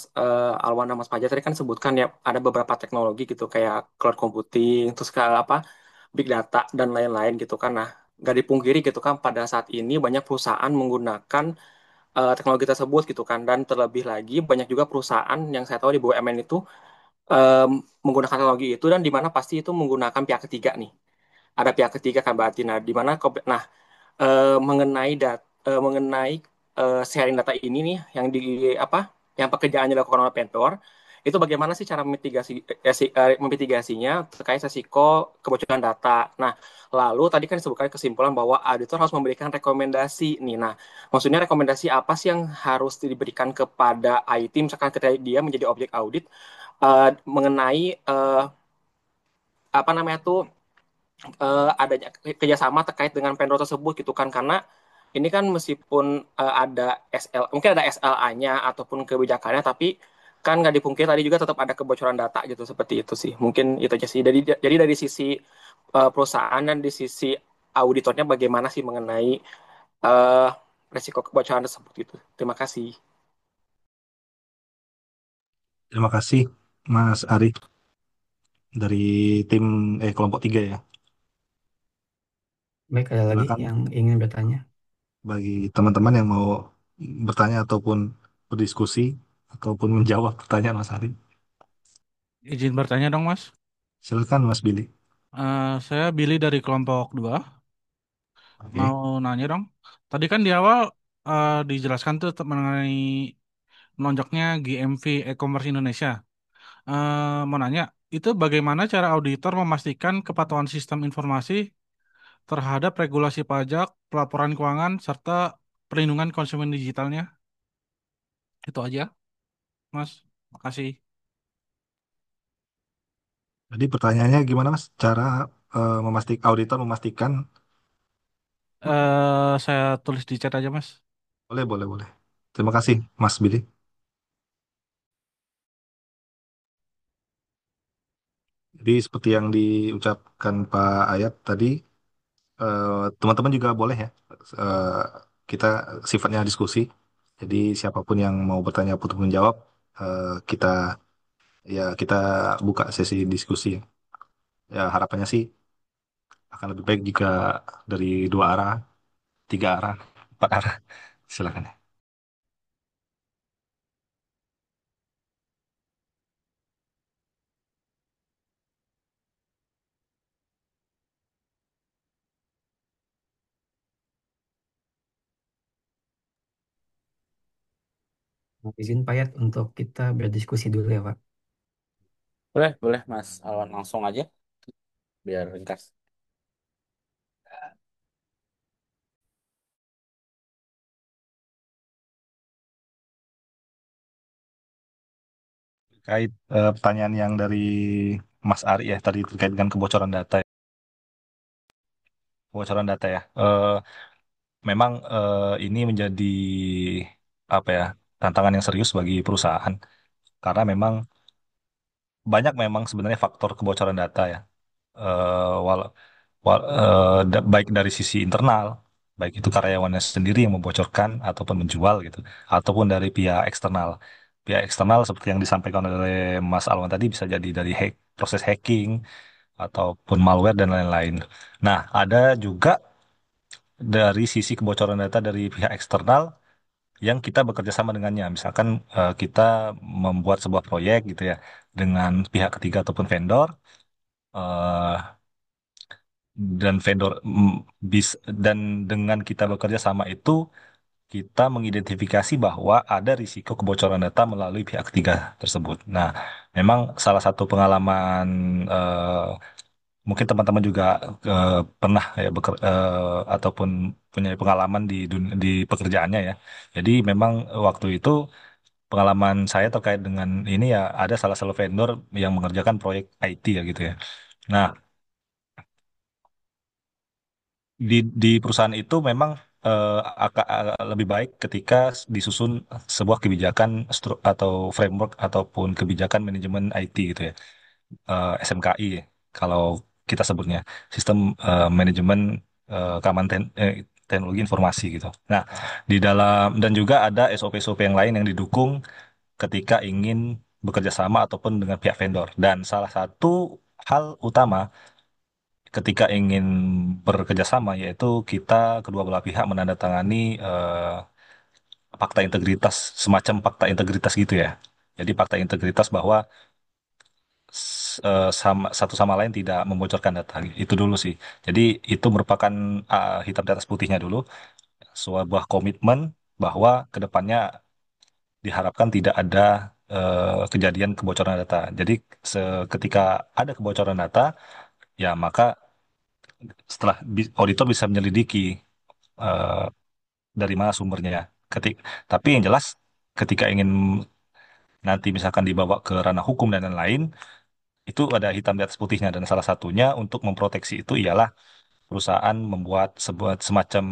Alwan dan Mas Fajar tadi kan sebutkan ya ada beberapa teknologi gitu kayak cloud computing, terus kayak apa big data dan lain-lain gitu kan. Nah, nggak dipungkiri gitu kan pada saat ini banyak perusahaan menggunakan teknologi tersebut gitu kan dan terlebih lagi banyak juga perusahaan yang saya tahu di BUMN itu em, menggunakan teknologi itu dan di mana pasti itu menggunakan pihak ketiga nih. Ada pihak ketiga kan berarti. Nah, di mana nah mengenai sharing data ini nih yang di apa yang pekerjaannya dilakukan oleh vendor itu bagaimana sih cara memitigasinya terkait resiko kebocoran data. Nah, lalu tadi kan disebutkan kesimpulan bahwa auditor harus memberikan rekomendasi nih. Nah, maksudnya rekomendasi apa sih yang harus diberikan kepada IT misalkan ketika dia menjadi objek audit mengenai apa namanya tuh adanya kerjasama terkait dengan vendor tersebut gitu kan karena ini kan meskipun ada SL mungkin ada SLA-nya ataupun kebijakannya tapi kan nggak dipungkiri tadi juga tetap ada kebocoran data gitu seperti itu sih mungkin itu aja sih jadi dari sisi perusahaan dan di sisi auditornya bagaimana sih mengenai uh, resiko kebocoran tersebut itu terima kasih. Terima kasih Mas Ari dari tim kelompok 3 ya. Baik, ada lagi Silakan yang ingin bertanya? bagi teman-teman yang mau bertanya ataupun berdiskusi ataupun menjawab pertanyaan Mas Ari. Izin bertanya dong, Mas. Silakan Mas Billy. Saya Billy dari kelompok 2. Oke. Mau nanya dong. Tadi kan di awal dijelaskan tuh mengenai melonjaknya GMV e-commerce Indonesia. Mau nanya, itu bagaimana cara auditor memastikan kepatuhan sistem informasi terhadap regulasi pajak, pelaporan keuangan, serta perlindungan konsumen digitalnya? Itu aja, Mas. Makasih. Jadi pertanyaannya gimana Mas? Cara auditor memastikan Saya tulis di chat aja, Mas. boleh boleh boleh. Terima kasih Mas Billy. Jadi seperti yang diucapkan Pak Ayat tadi, eh, teman-teman juga boleh ya. eh, kita sifatnya diskusi. Jadi siapapun yang mau bertanya ataupun menjawab, kita kita buka sesi diskusi. Ya harapannya sih akan lebih baik jika dari dua arah, tiga arah, empat arah. Silakan. Izin Pak Yat untuk kita berdiskusi dulu ya Pak. Boleh, boleh Mas Alwan langsung aja biar ringkas. Terkait pertanyaan yang dari Mas Ari ya tadi terkait dengan kebocoran data. Kebocoran data ya. Memang ini menjadi apa ya tantangan yang serius bagi perusahaan karena memang banyak memang sebenarnya faktor kebocoran data ya. Eh, wal, Baik dari sisi internal, baik itu karyawannya sendiri yang membocorkan ataupun menjual gitu, ataupun dari pihak eksternal. Pihak eksternal seperti yang disampaikan oleh Mas Alwan tadi bisa jadi dari proses hacking ataupun malware dan lain-lain. Nah, ada juga dari sisi kebocoran data dari pihak eksternal yang kita bekerja sama dengannya. Misalkan kita membuat sebuah proyek gitu ya dengan pihak ketiga ataupun vendor eh, dan vendor dan dengan kita bekerja sama itu kita mengidentifikasi bahwa ada risiko kebocoran data melalui pihak ketiga tersebut. Nah, memang salah satu pengalaman mungkin teman-teman juga pernah ya ataupun punya pengalaman di pekerjaannya ya. Jadi memang waktu itu pengalaman saya terkait dengan ini ya ada salah satu vendor yang mengerjakan proyek IT ya gitu ya. Nah, di perusahaan itu memang lebih baik ketika disusun sebuah kebijakan atau framework ataupun kebijakan manajemen IT gitu ya. SMKI kalau kita sebutnya sistem manajemen keamanan teknologi informasi gitu. Nah, di dalam dan juga ada SOP-SOP yang lain yang didukung ketika ingin bekerja sama ataupun dengan pihak vendor. Dan salah satu hal utama ketika ingin bekerja sama yaitu kita kedua belah pihak menandatangani fakta integritas, semacam fakta integritas gitu ya. Jadi fakta integritas bahwa satu sama lain tidak membocorkan data. Itu dulu sih. Jadi itu merupakan hitam di atas putihnya dulu, sebuah komitmen bahwa kedepannya diharapkan tidak ada kejadian kebocoran data. Jadi ketika ada kebocoran data, ya maka setelah auditor bisa menyelidiki eh, dari mana sumbernya. Ketik, tapi yang jelas ketika ingin nanti misalkan dibawa ke ranah hukum dan lain-lain, itu ada hitam di atas putihnya dan salah satunya untuk memproteksi itu ialah perusahaan membuat sebuah semacam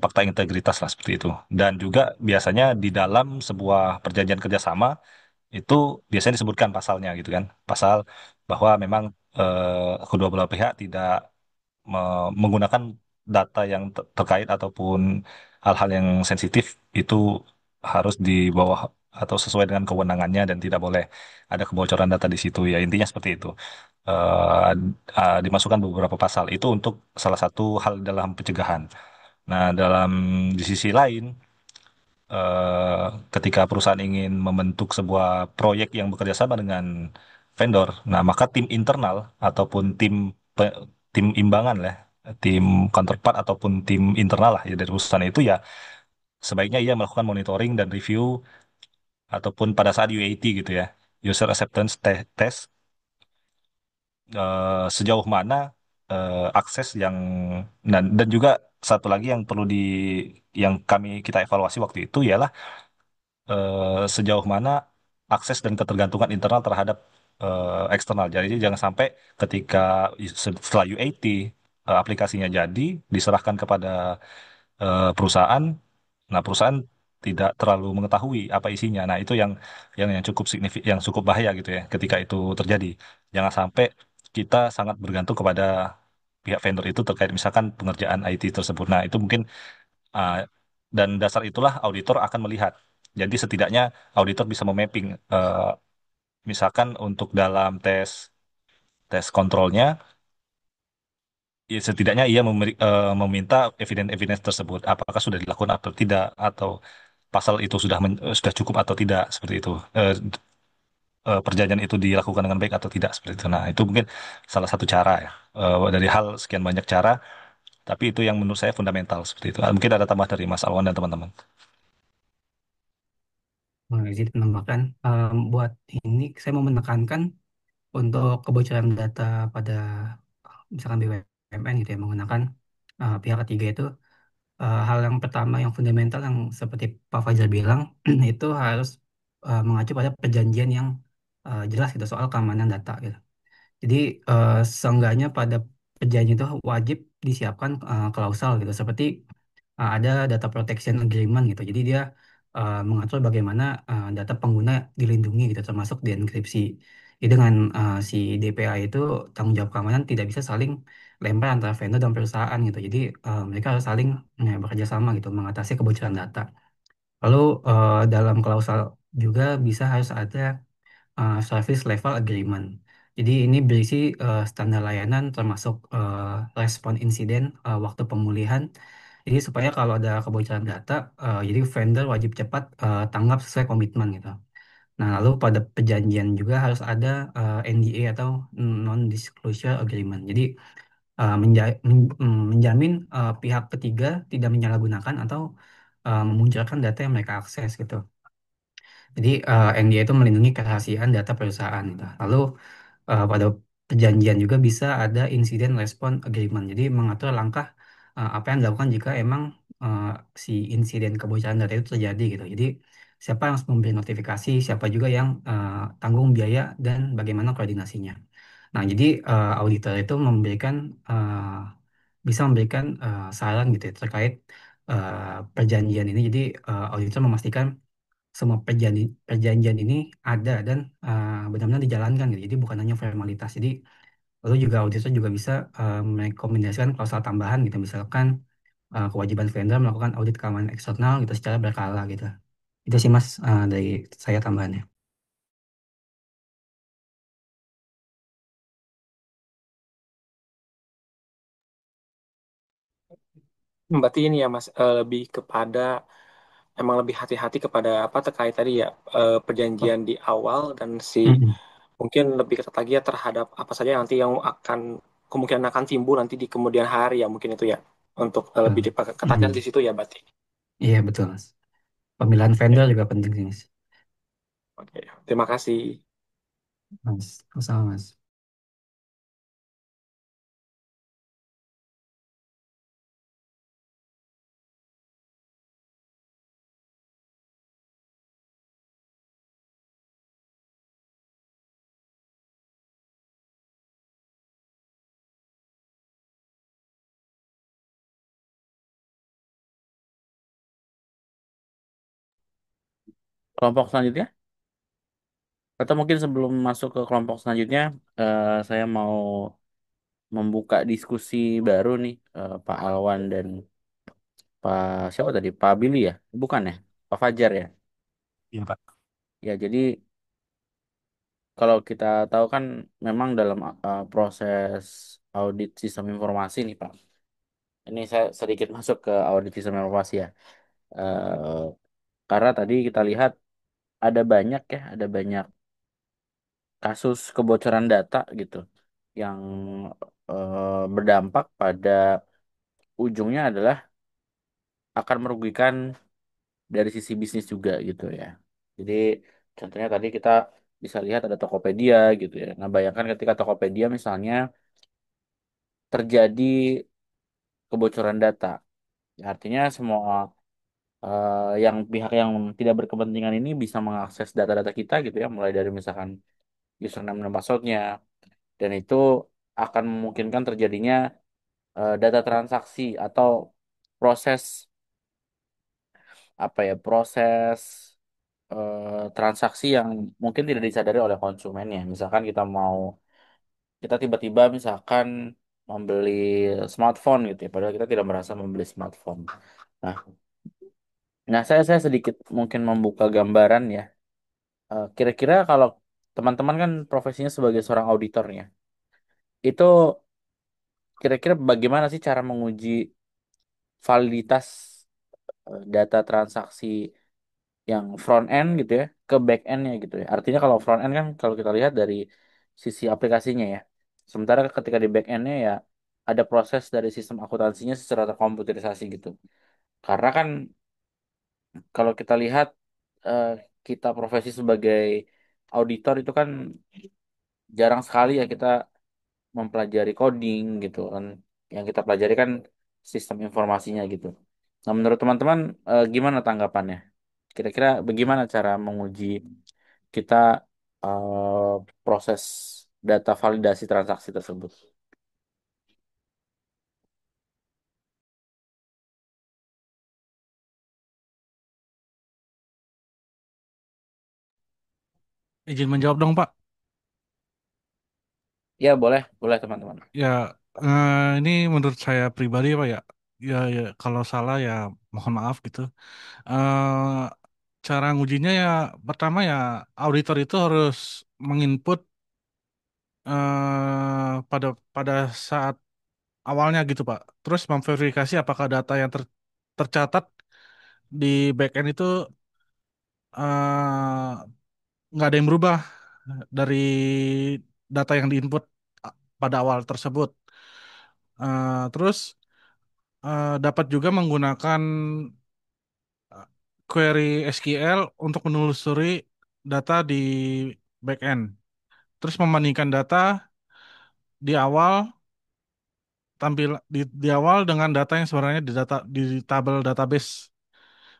fakta integritas lah seperti itu. Dan juga biasanya di dalam sebuah perjanjian kerjasama itu biasanya disebutkan pasalnya gitu kan. Pasal bahwa memang kedua belah pihak tidak menggunakan data yang terkait ataupun hal-hal yang sensitif itu harus di bawah atau sesuai dengan kewenangannya dan tidak boleh ada kebocoran data di situ ya intinya seperti itu. Eh, Dimasukkan beberapa pasal itu untuk salah satu hal dalam pencegahan. Nah, di sisi lain, eh, ketika perusahaan ingin membentuk sebuah proyek yang bekerja sama dengan vendor, nah maka tim internal ataupun tim imbangan lah, tim counterpart ataupun tim internal lah ya dari perusahaan itu ya sebaiknya ia melakukan monitoring dan review ataupun pada saat UAT gitu ya, user acceptance test, sejauh mana akses yang dan juga satu lagi yang perlu yang kita evaluasi waktu itu ialah sejauh mana akses dan ketergantungan internal terhadap eksternal. Jadi jangan sampai ketika setelah UAT aplikasinya jadi diserahkan kepada perusahaan, nah perusahaan tidak terlalu mengetahui apa isinya. Nah itu yang cukup yang cukup bahaya gitu ya ketika itu terjadi. Jangan sampai kita sangat bergantung kepada pihak vendor itu terkait misalkan pengerjaan IT tersebut. Nah itu mungkin uh, dan dasar itulah auditor akan melihat. Jadi setidaknya auditor bisa memapping, misalkan untuk dalam tes tes kontrolnya, ya setidaknya ia meminta evidence-evidence tersebut, apakah sudah dilakukan atau tidak, atau pasal itu sudah cukup atau tidak, seperti itu. Perjanjian itu dilakukan dengan baik atau tidak, seperti itu. Nah, itu mungkin salah satu cara ya. Dari hal sekian banyak cara, tapi itu yang menurut saya fundamental seperti itu. Mungkin ada tambah dari Mas Alwan dan teman-teman. Izin menambahkan, buat ini saya mau menekankan untuk kebocoran data pada misalkan BUMN gitu ya menggunakan pihak ketiga itu, hal yang pertama yang fundamental yang seperti Pak Fajar bilang itu harus mengacu pada perjanjian yang jelas gitu soal keamanan data gitu. Jadi seenggaknya pada perjanjian itu wajib disiapkan klausal gitu seperti ada data protection agreement gitu. Jadi dia mengatur bagaimana data pengguna dilindungi gitu termasuk di enkripsi. Jadi dengan si DPA itu tanggung jawab keamanan tidak bisa saling lempar antara vendor dan perusahaan gitu. Jadi mereka harus saling bekerja sama gitu mengatasi kebocoran data. Lalu dalam klausal juga bisa harus ada service level agreement. Jadi ini berisi standar layanan termasuk respon insiden, waktu pemulihan. Jadi supaya kalau ada kebocoran data, jadi vendor wajib cepat tanggap sesuai komitmen gitu. Nah, lalu pada perjanjian juga harus ada NDA atau non-disclosure agreement. Jadi menjamin pihak ketiga tidak menyalahgunakan atau memunculkan data yang mereka akses gitu. Jadi NDA itu melindungi kerahasiaan data perusahaan gitu. Lalu pada perjanjian juga bisa ada incident response agreement. Jadi mengatur langkah apa yang dilakukan jika emang eh, si insiden kebocoran data itu terjadi gitu. Jadi siapa yang harus memberi notifikasi, siapa juga yang tanggung biaya dan bagaimana koordinasinya. Nah, jadi auditor itu bisa memberikan saran gitu ya, terkait perjanjian ini. Jadi auditor memastikan semua perjanjian ini ada dan benar-benar dijalankan gitu. Jadi bukan hanya formalitas. Jadi lalu juga auditor juga bisa merekomendasikan klausul tambahan gitu. Misalkan kewajiban vendor melakukan audit keamanan eksternal gitu secara berkala gitu. Itu sih Mas dari saya tambahannya. Berarti ini ya Mas, lebih kepada emang lebih hati-hati kepada apa terkait tadi ya, perjanjian di awal dan si Mm-mm. mungkin lebih ketat lagi ya terhadap apa saja nanti yang akan kemungkinan akan timbul nanti di kemudian hari ya mungkin itu ya untuk lebih Betul. diketatkan di Mm. situ ya berarti. Iya betul Mas. Pemilihan vendor Oke, juga penting sih Mas. oke. Terima kasih. Mas, sama Mas. Kelompok selanjutnya, atau mungkin sebelum masuk ke kelompok selanjutnya, saya mau membuka diskusi baru nih, Pak Alwan dan Pak siapa tadi? Pak Billy ya? Bukan ya? Pak Fajar ya? Iya, Pak. Ya, jadi kalau kita tahu kan memang dalam proses audit sistem informasi nih Pak. Ini saya sedikit masuk ke audit sistem informasi ya. Eh, karena tadi kita lihat ada banyak kasus kebocoran data gitu yang berdampak pada ujungnya adalah akan merugikan dari sisi bisnis juga gitu ya. Jadi contohnya tadi kita bisa lihat ada Tokopedia gitu ya. Nah, bayangkan ketika Tokopedia misalnya terjadi kebocoran data. Ya, artinya semua yang pihak yang tidak berkepentingan ini bisa mengakses data-data kita gitu ya, mulai dari misalkan username dan passwordnya, dan itu akan memungkinkan terjadinya data transaksi atau proses proses transaksi yang mungkin tidak disadari oleh konsumennya. Misalkan kita tiba-tiba misalkan membeli smartphone gitu ya, padahal kita tidak merasa membeli smartphone. Nah, saya sedikit mungkin membuka gambaran ya. Kira-kira kalau teman-teman kan profesinya sebagai seorang auditornya, itu kira-kira bagaimana sih cara menguji validitas data transaksi yang front end gitu ya ke back endnya gitu ya. Artinya kalau front end kan kalau kita lihat dari sisi aplikasinya ya. Sementara ketika di back endnya ya ada proses dari sistem akuntansinya secara terkomputerisasi gitu. Karena kan kalau kita lihat eh, kita profesi sebagai auditor itu kan jarang sekali ya kita mempelajari coding gitu kan. Yang kita pelajari kan sistem informasinya gitu. Nah, menurut teman-teman gimana tanggapannya? Kira-kira bagaimana cara menguji kita proses data validasi transaksi tersebut? Izin menjawab dong Pak. Ya, boleh, boleh teman-teman. Ya, ini menurut saya pribadi Pak ya. Ya, ya kalau salah ya mohon maaf gitu. eh Cara ngujinya ya pertama ya auditor itu harus menginput pada pada saat awalnya gitu Pak. Terus memverifikasi apakah data yang tercatat di backend itu eh, nggak ada yang berubah dari data yang diinput pada awal tersebut. Terus dapat juga menggunakan query SQL untuk menelusuri data di backend. Terus membandingkan data di awal tampil di awal dengan data yang sebenarnya di tabel database.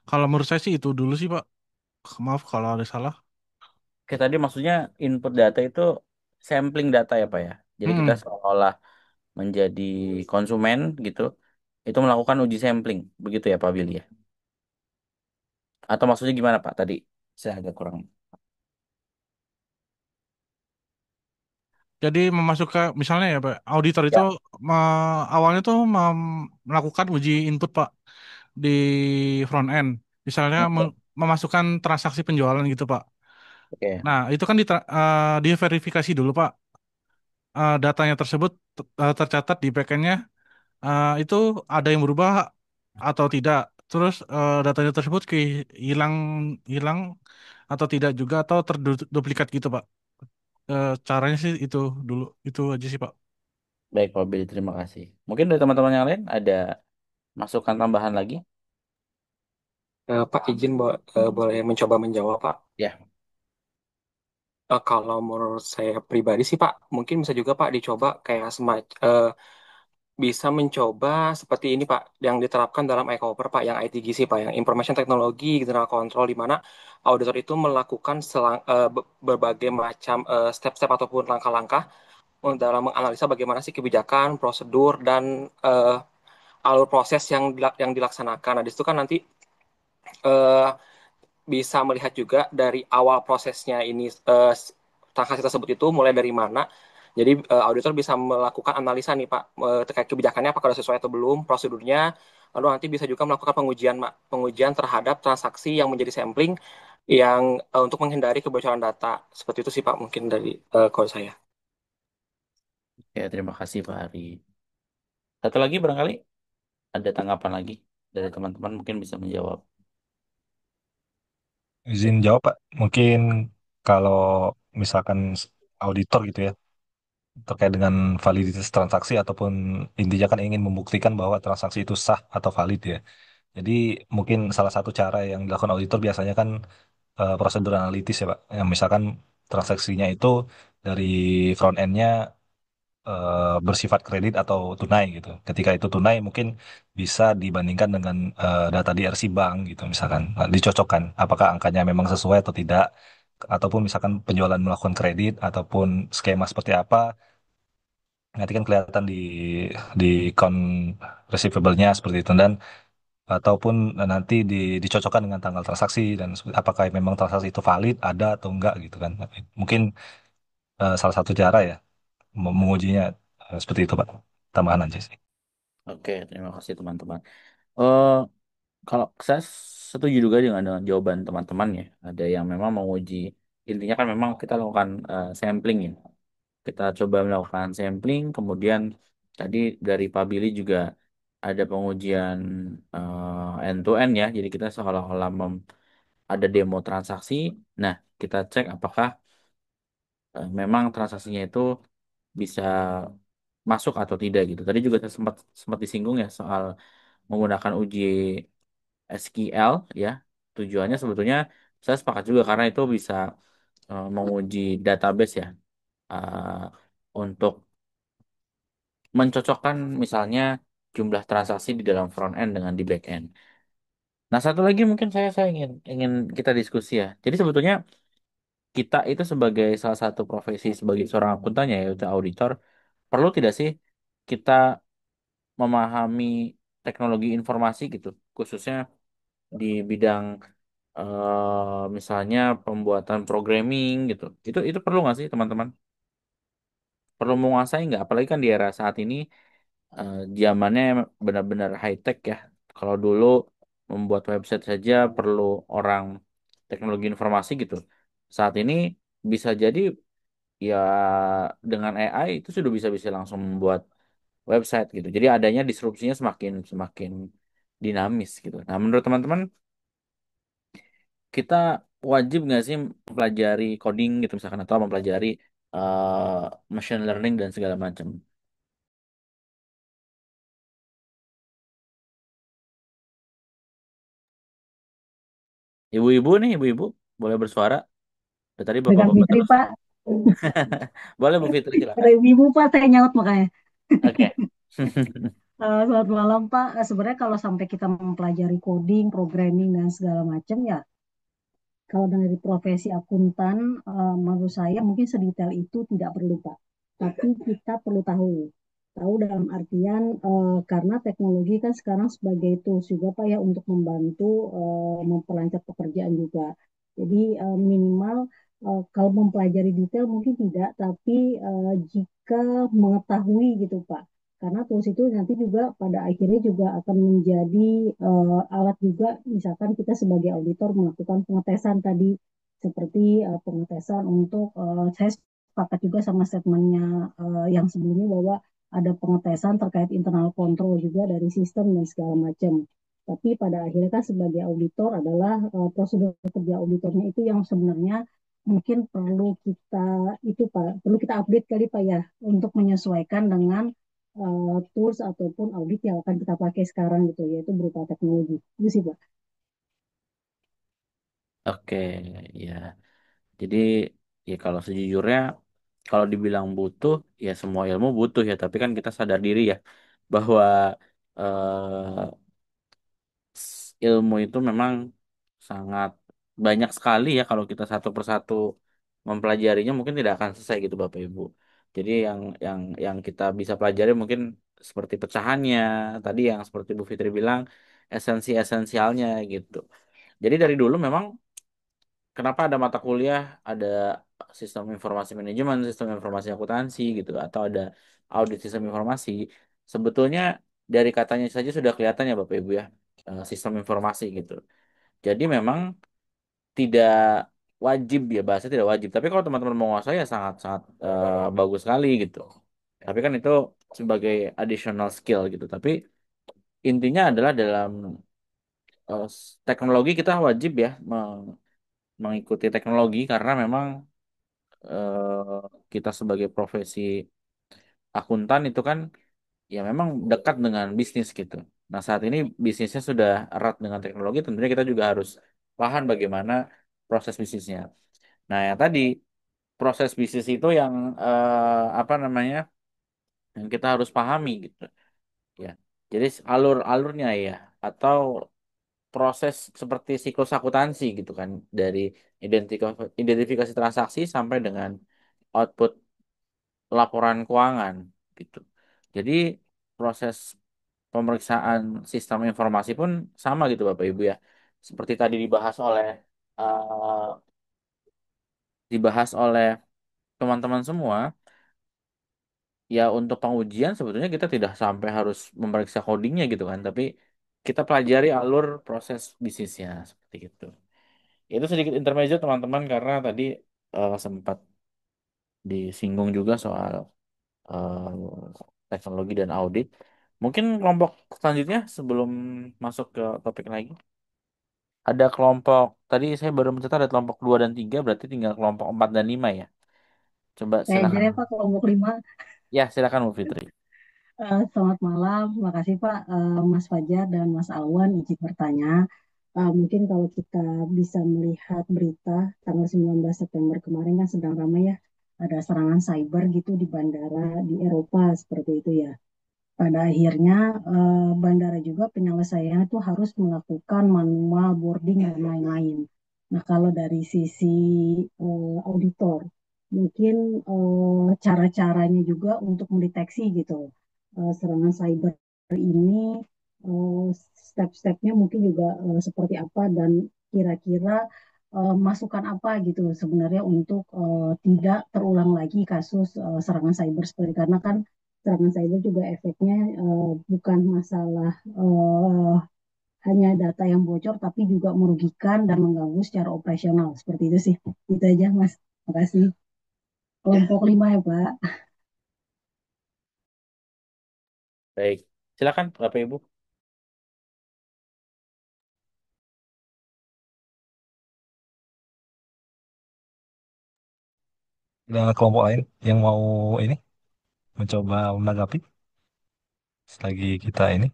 Kalau menurut saya sih itu dulu sih Pak. Maaf kalau ada salah. Oke, tadi maksudnya input data itu sampling data ya Pak ya. Jadi kita Hmm. seolah menjadi konsumen gitu, itu melakukan uji sampling, begitu ya Pak Billy ya? Atau maksudnya gimana Pak tadi? Saya agak kurang. Jadi memasukkan misalnya ya Pak, auditor itu Ya, awalnya tuh melakukan uji input Pak di front end. Misalnya oke, memasukkan transaksi penjualan gitu Pak. oke, Nah, itu kan diverifikasi dulu Pak. Datanya tersebut tercatat di backend-nya itu ada yang berubah atau tidak. Terus datanya tersebut hilang hilang atau tidak juga atau terduplikat gitu Pak. Caranya sih itu dulu itu aja sih Pak. baik Pak Billy, terima kasih. Mungkin dari teman-teman yang lain ada masukan tambahan lagi? Pak izin boleh mencoba menjawab Pak. Ya, Kalau menurut saya pribadi sih Pak, mungkin bisa juga Pak dicoba kayak bisa mencoba seperti ini Pak, yang diterapkan dalam iCoper Pak, yang ITGC Pak, yang Information Technology General Control, di mana auditor itu melakukan berbagai macam step-step ataupun langkah-langkah dalam menganalisa bagaimana sih kebijakan, prosedur, dan alur proses yang dilaksanakan. Nah, di situ kan nanti eh, bisa melihat juga dari awal prosesnya ini transaksi tersebut itu mulai dari mana. Jadi auditor bisa melakukan analisa nih Pak terkait kebijakannya apakah sudah sesuai atau belum prosedurnya. Lalu nanti bisa juga melakukan pengujian Pak, pengujian terhadap transaksi yang menjadi sampling yang untuk menghindari kebocoran data. Seperti itu sih Pak mungkin dari call saya. ya terima kasih Pak Hari. Satu lagi barangkali ada tanggapan lagi dari teman-teman mungkin bisa menjawab. Izin jawab Pak, mungkin kalau misalkan auditor gitu ya, terkait dengan validitas transaksi ataupun intinya kan ingin membuktikan bahwa transaksi itu sah atau valid ya. Jadi mungkin salah satu cara yang dilakukan auditor biasanya kan prosedur analitis ya Pak. Yang misalkan transaksinya itu dari front end-nya bersifat kredit atau tunai gitu. Ketika itu tunai mungkin bisa dibandingkan dengan data di RC Bank gitu misalkan. Nah, dicocokkan apakah angkanya memang sesuai atau tidak, ataupun misalkan penjualan melakukan kredit ataupun skema seperti apa, nanti kan kelihatan di account receivable-nya seperti itu, dan ataupun nanti dicocokkan dengan tanggal transaksi dan apakah memang transaksi itu valid ada atau enggak gitu kan. Mungkin salah satu cara ya mengujinya seperti itu Pak. Tambahan aja sih. Oke, terima kasih teman-teman. Eh Kalau saya setuju juga dengan jawaban teman-teman ya. Ada yang memang menguji, intinya kan memang kita lakukan sampling ya. Kita coba melakukan sampling, kemudian tadi dari Pak Billy juga ada pengujian end to end ya. Jadi kita seolah-olah ada demo transaksi. Nah, kita cek apakah memang transaksinya itu bisa masuk atau tidak gitu. Tadi juga saya sempat sempat disinggung ya soal menggunakan uji SQL ya. Tujuannya sebetulnya saya sepakat juga karena itu bisa menguji database ya, eh, untuk mencocokkan misalnya jumlah transaksi di dalam front end dengan di back end. Nah, satu lagi mungkin saya ingin ingin kita diskusi ya. Jadi sebetulnya kita itu sebagai salah satu profesi sebagai seorang akuntan ya, yaitu auditor, perlu tidak sih kita memahami teknologi informasi gitu, khususnya di bidang misalnya pembuatan programming gitu. Itu perlu nggak sih teman-teman? Perlu menguasai nggak? Apalagi kan di era saat ini zamannya benar-benar high tech ya. Kalau dulu membuat website saja perlu orang teknologi informasi gitu. Saat ini bisa jadi ya dengan AI itu sudah bisa langsung membuat website gitu. Jadi adanya disrupsinya semakin semakin dinamis gitu. Nah, menurut teman-teman kita wajib nggak sih mempelajari coding gitu misalkan atau mempelajari machine learning dan segala macam. Ibu-ibu nih, ibu-ibu boleh bersuara. Dari tadi Dengan bapak-bapak Fitri, terus. Pak. Boleh Bu Fitri, silakan. Ada ibu Pak, saya nyaut makanya. Oke. Selamat malam Pak. Sebenarnya kalau sampai kita mempelajari coding, programming dan segala macam ya, kalau dari profesi akuntan, menurut saya mungkin sedetail itu tidak perlu Pak. Tapi kita perlu tahu. Tahu dalam artian karena teknologi kan sekarang sebagai tools juga Pak ya untuk membantu memperlancar pekerjaan juga. Jadi minimal kalau mempelajari detail mungkin tidak, tapi jika mengetahui gitu Pak. Karena tools itu nanti juga pada akhirnya juga akan menjadi alat juga, misalkan kita sebagai auditor melakukan pengetesan tadi, seperti pengetesan untuk, saya sepakat juga sama statementnya yang sebelumnya bahwa ada pengetesan terkait internal control juga dari sistem dan segala macam. Tapi pada akhirnya kan sebagai auditor adalah prosedur kerja auditornya itu yang sebenarnya mungkin perlu kita itu Pak, perlu kita update kali Pak ya untuk menyesuaikan dengan tools ataupun audit yang akan kita pakai sekarang gitu, yaitu berupa teknologi. Itu sih, Pak. Oke, ya. Jadi ya kalau sejujurnya kalau dibilang butuh ya semua ilmu butuh ya, tapi kan kita sadar diri ya bahwa ilmu itu memang sangat banyak sekali ya kalau kita satu persatu mempelajarinya mungkin tidak akan selesai gitu Bapak Ibu. Jadi yang kita bisa pelajari mungkin seperti pecahannya tadi yang seperti Bu Fitri bilang esensialnya gitu. Jadi dari dulu memang kenapa ada mata kuliah, ada sistem informasi manajemen, sistem informasi akuntansi gitu, atau ada audit sistem informasi. Sebetulnya dari katanya saja sudah kelihatan ya Bapak Ibu ya, sistem informasi gitu. Jadi memang tidak wajib ya bahasa tidak wajib. Tapi kalau teman-teman menguasai ya sangat sangat bagus sekali gitu. Tapi kan itu sebagai additional skill gitu. Tapi intinya adalah dalam teknologi kita wajib ya mengikuti teknologi karena memang kita sebagai profesi akuntan itu kan ya memang dekat dengan bisnis gitu. Nah, saat ini bisnisnya sudah erat dengan teknologi, tentunya kita juga harus paham bagaimana proses bisnisnya. Nah, yang tadi proses bisnis itu yang apa namanya? Yang kita harus pahami gitu. Ya. Jadi alur-alurnya ya atau proses seperti siklus akuntansi gitu kan dari identifikasi transaksi sampai dengan output laporan keuangan gitu. Jadi proses pemeriksaan sistem informasi pun sama gitu Bapak Ibu ya. Seperti tadi dibahas oleh teman-teman semua, ya untuk pengujian sebetulnya kita tidak sampai harus memeriksa codingnya gitu kan, tapi kita pelajari alur proses bisnisnya seperti itu. Itu sedikit intermezzo teman-teman karena tadi sempat disinggung juga soal teknologi dan audit. Mungkin kelompok selanjutnya sebelum masuk ke topik lagi. Ada kelompok, tadi saya baru mencatat ada kelompok 2 dan 3 berarti tinggal kelompok 4 dan 5 ya. Coba Saya aja silakan. ya Pak, kelompok 5. Ya, silakan Bu Fitri. Selamat malam, makasih Pak, Mas Fajar dan Mas Alwan, izin bertanya. Mungkin kalau kita bisa melihat berita tanggal 19 September kemarin kan sedang ramai ya, ada serangan cyber gitu di bandara di Eropa seperti itu ya. Pada akhirnya bandara juga penyelesaian itu harus melakukan manual boarding dan lain-lain. Nah, kalau dari sisi auditor, mungkin cara-caranya juga untuk mendeteksi gitu serangan cyber ini, eh, step-stepnya mungkin juga seperti apa dan kira-kira masukan apa gitu sebenarnya untuk tidak terulang lagi kasus serangan cyber seperti karena kan serangan cyber juga efeknya bukan masalah hanya data yang bocor, tapi juga merugikan dan mengganggu secara operasional. Seperti itu sih. Itu aja, Mas. Terima kasih. Kelompok 5 ya, Pak. Baik. Silakan Bapak Ibu. Ada kelompok lain yang mau ini mencoba menanggapi selagi kita ini.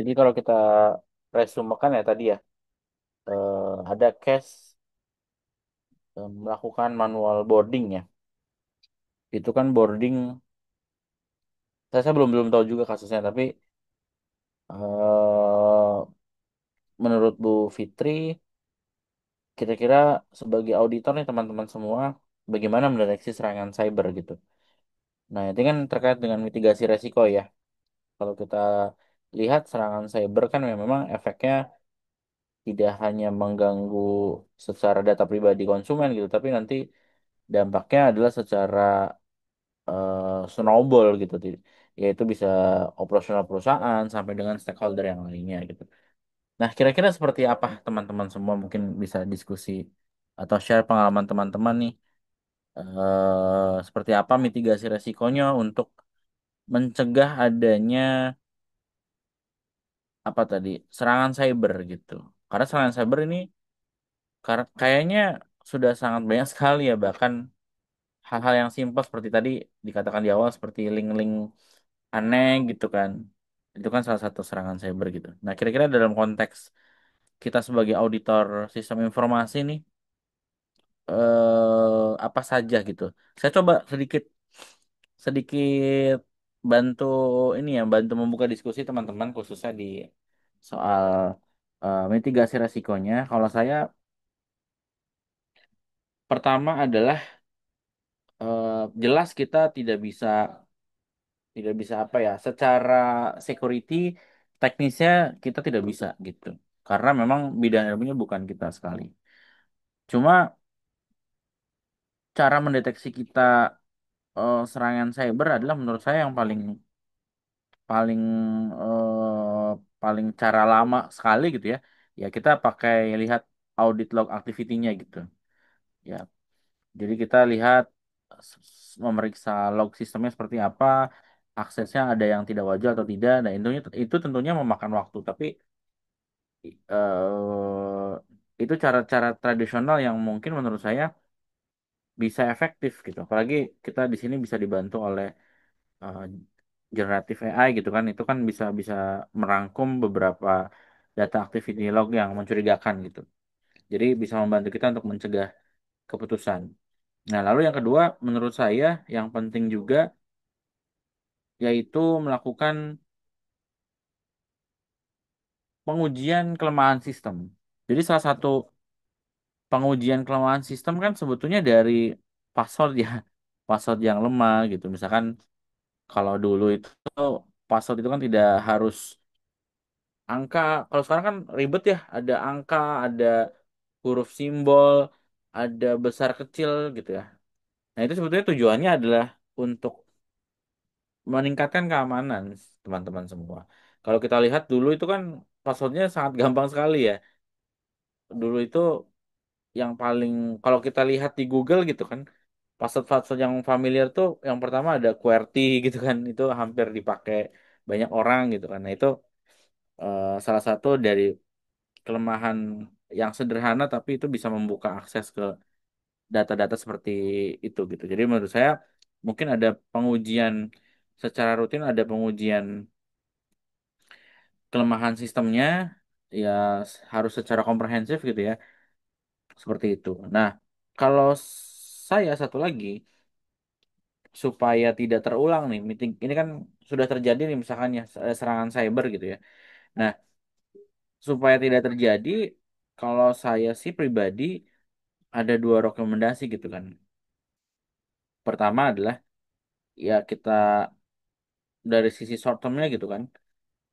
Jadi kalau kita resumekan ya tadi ya, ada case melakukan manual boarding ya. Itu kan boarding, saya belum belum tahu juga kasusnya, tapi eh, menurut Bu Fitri, kira-kira sebagai auditor nih teman-teman semua, bagaimana mendeteksi serangan cyber gitu. Nah, itu kan terkait dengan mitigasi resiko ya. Kalau kita lihat serangan cyber kan memang efeknya tidak hanya mengganggu secara data pribadi konsumen gitu, tapi nanti dampaknya adalah secara snowball gitu, yaitu bisa operasional perusahaan sampai dengan stakeholder yang lainnya gitu. Nah, kira-kira seperti apa teman-teman semua mungkin bisa diskusi atau share pengalaman teman-teman nih, seperti apa mitigasi resikonya untuk mencegah adanya apa tadi serangan cyber gitu. Karena serangan cyber ini kayaknya sudah sangat banyak sekali ya, bahkan hal-hal yang simpel seperti tadi dikatakan di awal seperti link-link aneh gitu kan. Itu kan salah satu serangan cyber gitu. Nah, kira-kira dalam konteks kita sebagai auditor sistem informasi nih, apa saja gitu. Saya coba sedikit sedikit bantu ini ya, bantu membuka diskusi teman-teman khususnya di soal mitigasi resikonya. Kalau saya pertama adalah jelas kita tidak bisa apa ya, secara security teknisnya kita tidak bisa gitu. Karena memang bidang ilmunya bukan kita sekali. Cuma cara mendeteksi kita serangan cyber adalah menurut saya yang paling paling paling cara lama sekali gitu ya. Ya kita pakai lihat audit log activity-nya gitu. Ya, jadi kita lihat memeriksa log sistemnya seperti apa, aksesnya ada yang tidak wajar atau tidak. Nah, itu tentunya memakan waktu, tapi itu cara-cara tradisional yang mungkin menurut saya bisa efektif gitu. Apalagi kita di sini bisa dibantu oleh eh, generatif AI gitu kan. Itu kan bisa bisa merangkum beberapa data activity log yang mencurigakan gitu. Jadi bisa membantu kita untuk mencegah keputusan. Nah, lalu yang kedua menurut saya yang penting juga yaitu melakukan pengujian kelemahan sistem. Jadi salah satu pengujian kelemahan sistem kan sebetulnya dari password ya, password yang lemah gitu. Misalkan kalau dulu itu password itu kan tidak harus angka. Kalau sekarang kan ribet ya, ada angka, ada huruf simbol, ada besar kecil gitu ya. Nah, itu sebetulnya tujuannya adalah untuk meningkatkan keamanan teman-teman semua. Kalau kita lihat dulu itu kan passwordnya sangat gampang sekali ya. Dulu itu yang paling kalau kita lihat di Google gitu kan, password-password yang familiar tuh yang pertama ada QWERTY gitu kan, itu hampir dipakai banyak orang gitu kan. Nah, itu salah satu dari kelemahan yang sederhana tapi itu bisa membuka akses ke data-data seperti itu gitu. Jadi menurut saya mungkin ada pengujian secara rutin, ada pengujian kelemahan sistemnya ya harus secara komprehensif gitu ya, seperti itu. Nah, kalau saya satu lagi supaya tidak terulang nih meeting ini kan sudah terjadi nih misalkan ya serangan cyber gitu ya. Nah, supaya tidak terjadi, kalau saya sih pribadi ada dua rekomendasi gitu kan. Pertama adalah ya kita dari sisi short termnya gitu kan.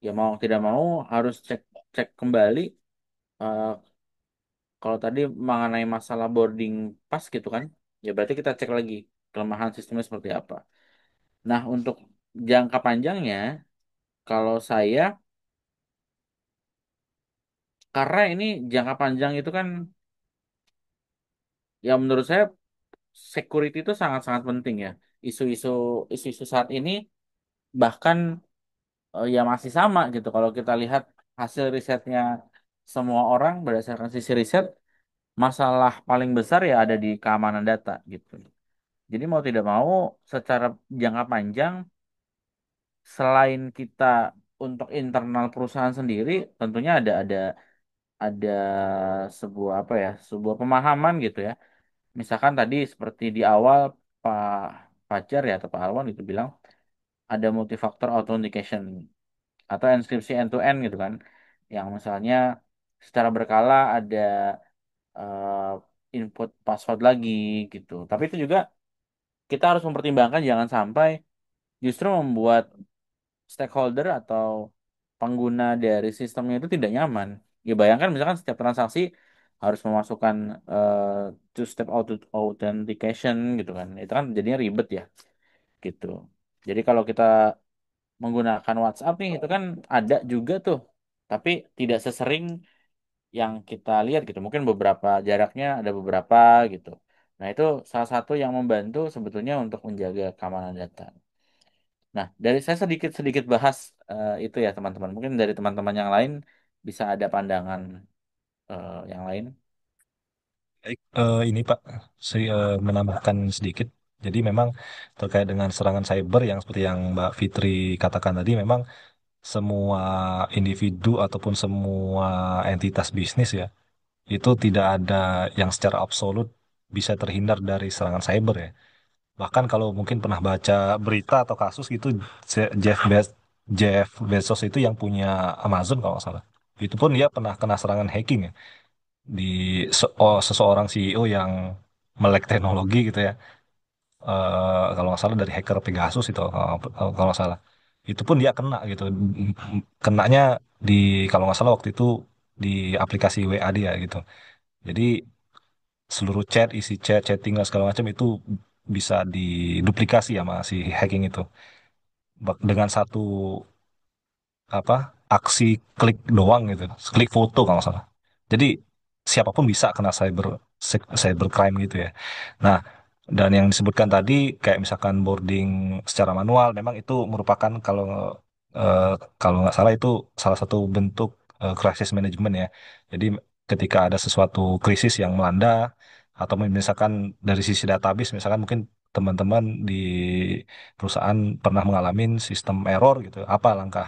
Ya mau tidak mau harus cek cek kembali eh, kalau tadi mengenai masalah boarding pass gitu kan. Ya berarti kita cek lagi kelemahan sistemnya seperti apa. Nah, untuk jangka panjangnya kalau saya karena ini jangka panjang itu kan ya menurut saya security itu sangat-sangat penting ya. Isu-isu isu-isu saat ini bahkan ya masih sama gitu. Kalau kita lihat hasil risetnya semua orang berdasarkan sisi riset, masalah paling besar ya ada di keamanan data gitu. Jadi mau tidak mau secara jangka panjang selain kita untuk internal perusahaan sendiri tentunya ada sebuah apa ya, sebuah pemahaman gitu ya. Misalkan tadi seperti di awal Pak Fajar ya atau Pak Alwan itu bilang ada multifaktor authentication atau enkripsi end to end gitu kan. Yang misalnya secara berkala ada input password lagi gitu. Tapi itu juga kita harus mempertimbangkan jangan sampai justru membuat stakeholder atau pengguna dari sistemnya itu tidak nyaman. Ya bayangkan misalkan setiap transaksi harus memasukkan two-step authentication gitu kan. Itu kan jadinya ribet ya gitu. Jadi kalau kita menggunakan WhatsApp nih itu kan ada juga tuh, tapi tidak sesering yang kita lihat gitu. Mungkin beberapa jaraknya ada beberapa gitu. Nah, itu salah satu yang membantu sebetulnya untuk menjaga keamanan data. Nah, dari saya sedikit-sedikit bahas itu ya teman-teman. Mungkin dari teman-teman yang lain bisa ada pandangan yang lain. Baik, ini Pak, saya menambahkan sedikit. Jadi memang terkait dengan serangan cyber yang seperti yang Mbak Fitri katakan tadi, memang semua individu ataupun semua entitas bisnis ya, itu tidak ada yang secara absolut bisa terhindar dari serangan cyber ya. Bahkan kalau mungkin pernah baca berita atau kasus gitu, Jeff Bezos itu yang punya Amazon kalau nggak salah. Itu pun dia pernah kena serangan hacking ya di seseorang CEO yang melek teknologi gitu ya. Kalau nggak salah dari hacker Pegasus itu kalau nggak salah. Itu pun dia kena gitu. Kenanya di kalau nggak salah waktu itu di aplikasi WA dia gitu. Jadi seluruh chat, isi chat, chatting dan segala macam itu bisa diduplikasi sama si hacking itu. Dengan satu apa aksi klik doang gitu, klik foto kalau nggak salah. Jadi siapapun bisa kena cyber crime gitu ya. Nah, dan yang disebutkan tadi kayak misalkan boarding secara manual, memang itu merupakan eh, kalau nggak salah itu salah satu bentuk crisis management ya. Jadi ketika ada sesuatu krisis yang melanda atau misalkan dari sisi database, misalkan mungkin teman-teman di perusahaan pernah mengalami sistem error gitu, apa langkah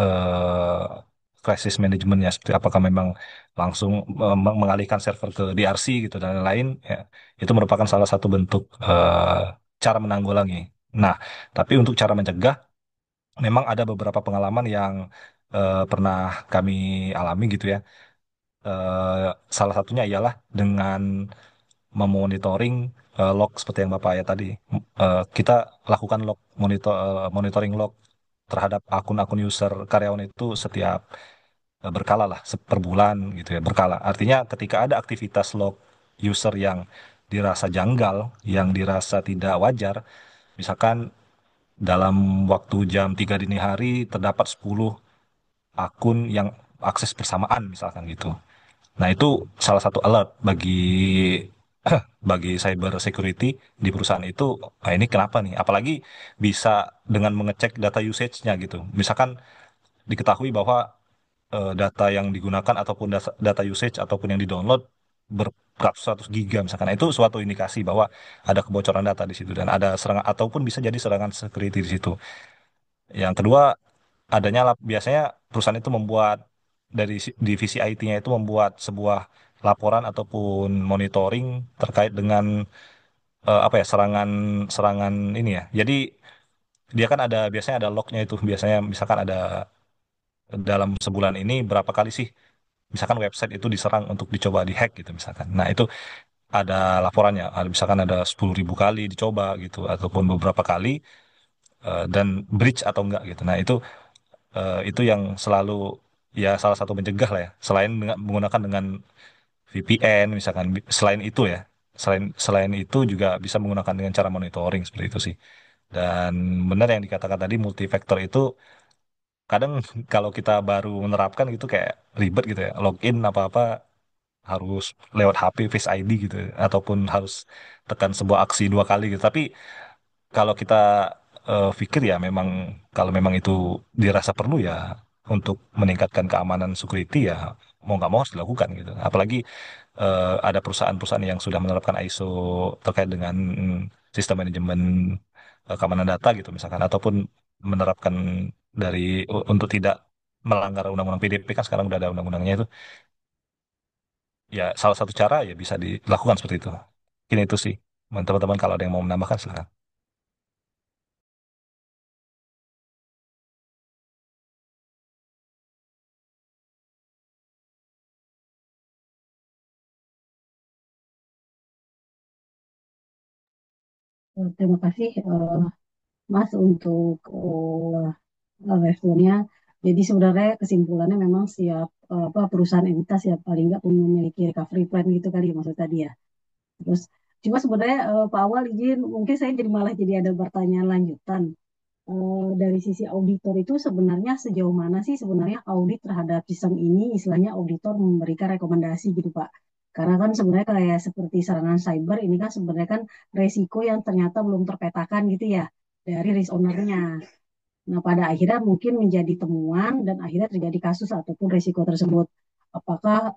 eh, crisis manajemennya seperti apakah memang langsung mengalihkan server ke DRC gitu dan lain-lain ya, itu merupakan salah satu bentuk cara menanggulangi. Nah, tapi untuk cara mencegah memang ada beberapa pengalaman yang pernah kami alami gitu ya. Salah satunya ialah dengan memonitoring log seperti yang Bapak ya tadi. Kita lakukan monitoring log terhadap akun-akun user karyawan itu setiap berkala lah, per bulan gitu ya, berkala. Artinya ketika ada aktivitas log user yang dirasa janggal, yang dirasa tidak wajar, misalkan dalam waktu jam 3 dini hari terdapat 10 akun yang akses bersamaan misalkan gitu. Nah, itu salah satu alert bagi cyber security di perusahaan itu. Nah, ini kenapa nih? Apalagi bisa dengan mengecek data usage-nya gitu. Misalkan diketahui bahwa data yang digunakan ataupun data usage ataupun yang di-download beratus-ratus giga misalkan. Nah, itu suatu indikasi bahwa ada kebocoran data di situ dan ada serangan ataupun bisa jadi serangan security di situ. Yang kedua, biasanya perusahaan itu membuat dari divisi IT-nya itu membuat sebuah laporan ataupun monitoring terkait dengan apa ya serangan serangan ini ya. Jadi dia kan ada biasanya ada lognya itu biasanya misalkan ada dalam sebulan ini berapa kali sih misalkan website itu diserang untuk dicoba dihack gitu misalkan. Nah itu ada laporannya. Misalkan ada 10.000 kali dicoba gitu ataupun beberapa kali dan breach atau enggak gitu. Nah itu yang selalu ya salah satu mencegah lah ya. Selain menggunakan dengan VPN misalkan selain itu ya. Selain itu juga bisa menggunakan dengan cara monitoring seperti itu sih. Dan benar yang dikatakan tadi multifaktor itu kadang kalau kita baru menerapkan gitu kayak ribet gitu ya. Login apa-apa harus lewat HP Face ID gitu ataupun harus tekan sebuah aksi 2 kali gitu. Tapi kalau kita pikir ya memang kalau memang itu dirasa perlu ya untuk meningkatkan keamanan security ya mau nggak mau harus dilakukan gitu. Apalagi ada perusahaan-perusahaan yang sudah menerapkan ISO terkait dengan sistem manajemen keamanan data gitu misalkan ataupun menerapkan dari untuk tidak melanggar undang-undang PDP kan sekarang udah ada undang-undangnya itu. Ya salah satu cara ya bisa dilakukan seperti itu. Mungkin itu sih. Teman-teman kalau ada yang mau menambahkan silakan. Terima kasih Mas untuk responnya. Jadi sebenarnya kesimpulannya memang siap apa perusahaan entitas ya paling nggak memiliki recovery plan gitu kali ya maksud tadi ya. Terus cuma sebenarnya Pak Awal izin mungkin saya jadi malah jadi ada pertanyaan lanjutan. Dari sisi auditor itu sebenarnya sejauh mana sih sebenarnya audit terhadap sistem ini istilahnya auditor memberikan rekomendasi gitu Pak. Karena kan sebenarnya kayak seperti serangan cyber ini kan sebenarnya kan resiko yang ternyata belum terpetakan gitu ya dari risk owner-nya. Nah, pada akhirnya mungkin menjadi temuan dan akhirnya terjadi kasus ataupun risiko tersebut. Apakah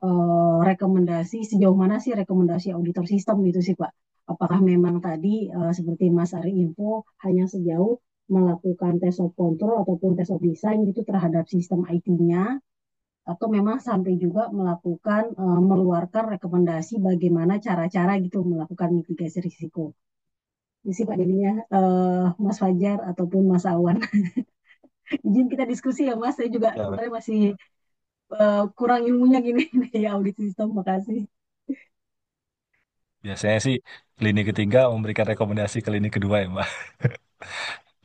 rekomendasi sejauh mana sih rekomendasi auditor sistem itu sih Pak? Apakah memang tadi seperti Mas Ari info hanya sejauh melakukan test of control ataupun test of design gitu terhadap sistem IT-nya atau memang sampai juga melakukan mengeluarkan rekomendasi bagaimana cara-cara gitu melakukan mitigasi risiko. Ini sih Pak jadinya Mas Fajar ataupun Mas Awan. Izin kita diskusi ya Mas, saya juga Ya, sebenarnya masih kurang ilmunya gini di audit sistem, makasih. biasanya sih lini ketiga memberikan rekomendasi ke lini kedua ya, Mbak.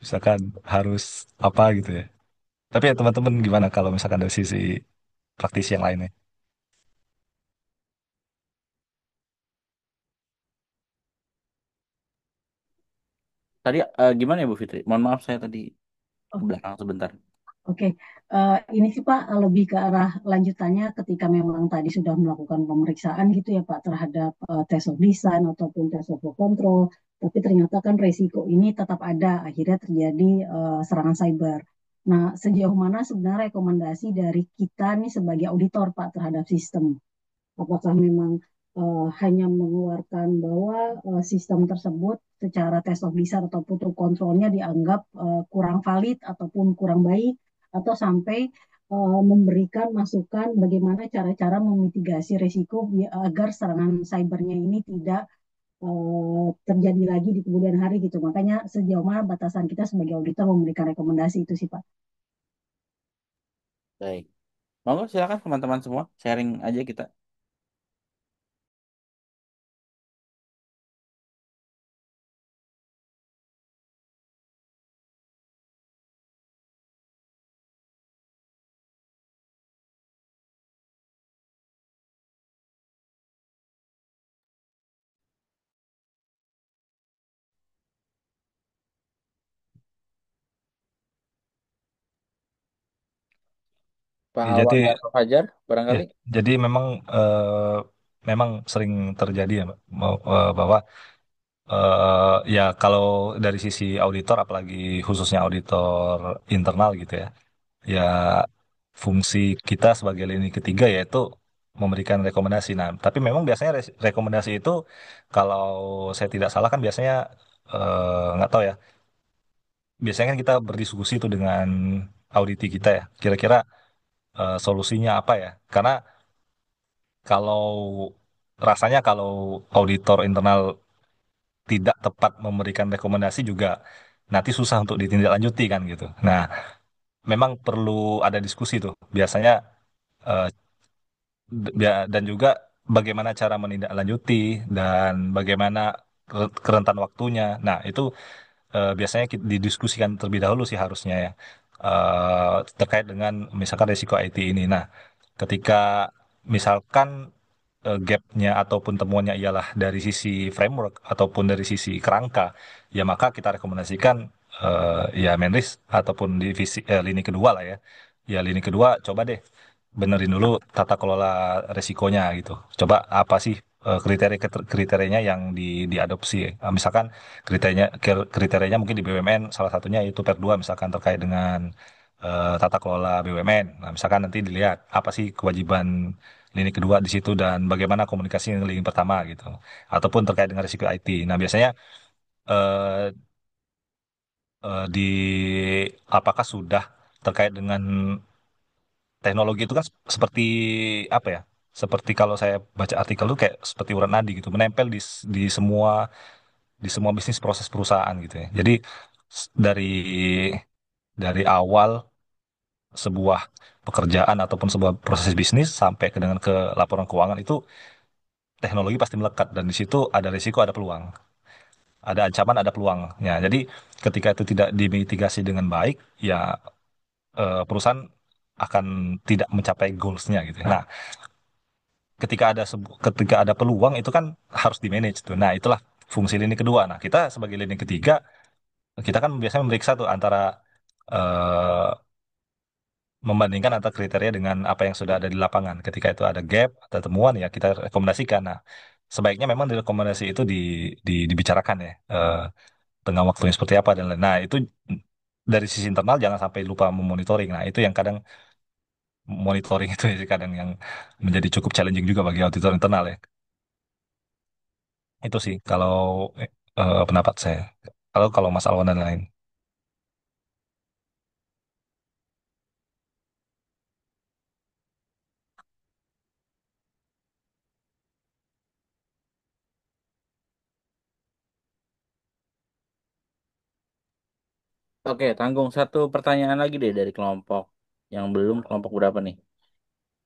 Misalkan harus apa gitu ya. Tapi ya teman-teman gimana kalau misalkan dari sisi praktisi yang lainnya? Tadi gimana ya Bu Fitri? Mohon maaf saya tadi ke Oh, belakang sebentar. oke. Ini sih Pak lebih ke arah lanjutannya ketika memang tadi sudah melakukan pemeriksaan gitu ya Pak terhadap test of design ataupun test of control, tapi ternyata kan resiko ini tetap ada, akhirnya terjadi serangan cyber. Nah, sejauh mana sebenarnya rekomendasi dari kita nih sebagai auditor Pak terhadap sistem? Apakah memang hanya mengeluarkan bahwa sistem tersebut secara test of design ataupun kontrolnya dianggap kurang valid ataupun kurang baik, atau sampai memberikan masukan bagaimana cara-cara memitigasi risiko agar serangan cybernya ini tidak terjadi lagi di kemudian hari gitu. Makanya sejauh mana batasan kita sebagai auditor memberikan rekomendasi itu sih Pak. Baik. Monggo silakan teman-teman semua sharing aja kita. Pak Ya, jadi Awan dan Pak Fajar ya, barangkali. jadi memang sering terjadi ya, Mbak, bahwa ya kalau dari sisi auditor apalagi khususnya auditor internal gitu ya. Ya fungsi kita sebagai lini ketiga yaitu memberikan rekomendasi. Nah, tapi memang biasanya rekomendasi itu kalau saya tidak salah kan biasanya nggak tahu ya. Biasanya kan kita berdiskusi itu dengan auditi kita ya. Kira-kira solusinya apa ya? Karena kalau rasanya kalau auditor internal tidak tepat memberikan rekomendasi juga nanti susah untuk ditindaklanjuti kan gitu. Nah, memang perlu ada diskusi tuh. Biasanya eh, dan juga bagaimana cara menindaklanjuti dan bagaimana kerentan waktunya. Nah, itu biasanya didiskusikan terlebih dahulu sih harusnya ya. Terkait dengan misalkan risiko IT ini. Nah, ketika misalkan gapnya ataupun temuannya ialah dari sisi framework ataupun dari sisi kerangka, ya maka kita rekomendasikan ya Menris ataupun divisi lini kedua lah ya. Ya lini kedua coba deh benerin dulu tata kelola resikonya gitu. Coba apa sih kriterianya yang diadopsi. Misalkan kriterianya mungkin di BUMN salah satunya itu PER 2 misalkan terkait dengan tata kelola BUMN. Nah, misalkan nanti dilihat apa sih kewajiban lini kedua di situ dan bagaimana komunikasi dengan lini pertama gitu. Ataupun terkait dengan risiko IT. Nah, biasanya eh, di apakah sudah terkait dengan teknologi itu kan seperti apa ya? Seperti kalau saya baca artikel itu kayak seperti urat nadi gitu, menempel di semua bisnis proses perusahaan gitu ya. Jadi dari awal sebuah pekerjaan ataupun sebuah proses bisnis sampai ke laporan keuangan itu teknologi pasti melekat dan di situ ada risiko, ada peluang, ada ancaman, ada peluangnya. Jadi ketika itu tidak dimitigasi dengan baik, ya perusahaan akan tidak mencapai goalsnya gitu. Nah, ketika ada peluang itu kan harus di manage tuh. Nah, itulah fungsi lini kedua. Nah, kita sebagai lini ketiga, kita kan biasanya memeriksa tuh antara eh, membandingkan antara kriteria dengan apa yang sudah ada di lapangan. Ketika itu ada gap atau temuan ya kita rekomendasikan. Nah, sebaiknya memang di rekomendasi itu dibicarakan ya tengah waktunya seperti apa dan lain. Nah, itu dari sisi internal jangan sampai lupa memonitoring. Nah, itu yang kadang monitoring itu ya kadang yang menjadi cukup challenging juga bagi auditor internal ya. Itu sih kalau pendapat saya. Kalau Mas Alwan dan lain. Oke, tanggung satu pertanyaan lagi deh dari kelompok yang belum, kelompok berapa nih?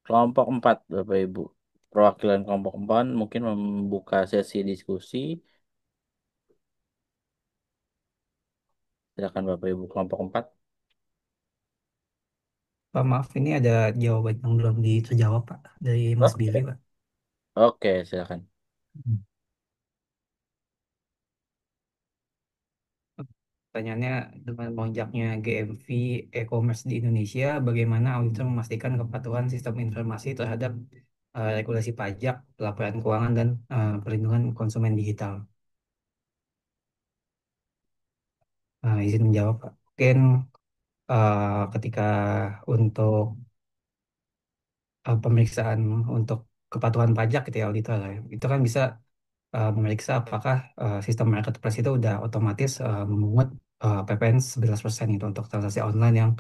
Kelompok 4, Bapak Ibu. Perwakilan kelompok 4 mungkin membuka sesi diskusi. Silakan Bapak Ibu kelompok 4. Pak, maaf, ini ada jawaban yang belum terjawab, Pak, dari Mas Billy, Oke. Pak. Oke, silakan. Pertanyaannya, dengan melonjaknya GMV e-commerce di Indonesia, bagaimana auditor memastikan kepatuhan sistem informasi terhadap regulasi pajak, laporan keuangan, dan perlindungan konsumen digital? Izin menjawab, Pak. Mungkin ketika untuk pemeriksaan untuk kepatuhan pajak gitu ya, auditor lah ya, itu kan bisa memeriksa apakah sistem marketplace itu udah otomatis memungut PPN 11% itu untuk transaksi online yang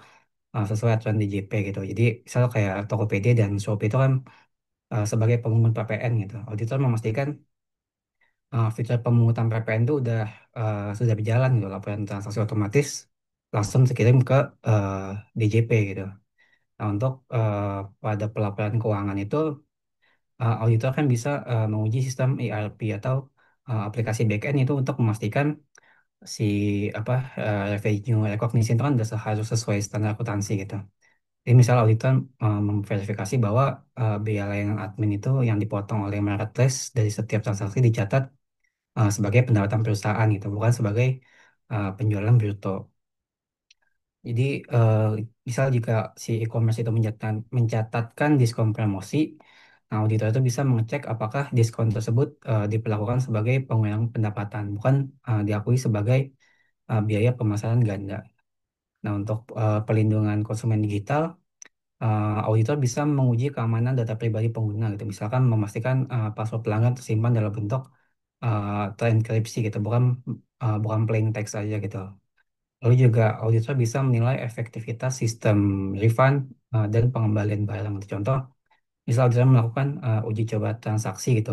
sesuai aturan DJP gitu. Jadi misal kayak Tokopedia dan Shopee itu kan sebagai pemungut PPN gitu. Auditor memastikan fitur pemungutan PPN itu sudah berjalan gitu. Laporan transaksi otomatis langsung dikirim ke eh, DJP gitu. Nah, untuk pada pelaporan keuangan itu auditor kan bisa menguji sistem ERP atau aplikasi backend itu untuk memastikan si apa revenue recognition itu kan harus sesuai standar akuntansi gitu. Jadi misal auditor memverifikasi bahwa biaya layanan admin itu yang dipotong oleh marketplace dari setiap transaksi dicatat sebagai pendapatan perusahaan gitu, bukan sebagai penjualan bruto. Jadi misal jika si e-commerce itu mencatatkan diskon promosi, nah auditor itu bisa mengecek apakah diskon tersebut diperlakukan sebagai pengurangan pendapatan, bukan diakui sebagai biaya pemasaran ganda. Nah, untuk perlindungan konsumen digital, auditor bisa menguji keamanan data pribadi pengguna gitu. Misalkan memastikan password pelanggan tersimpan dalam bentuk terenkripsi gitu, bukan plain text aja gitu. Lalu juga auditor bisa menilai efektivitas sistem refund dan pengembalian barang. Gitu. Contoh, misal auditor melakukan uji coba transaksi gitu,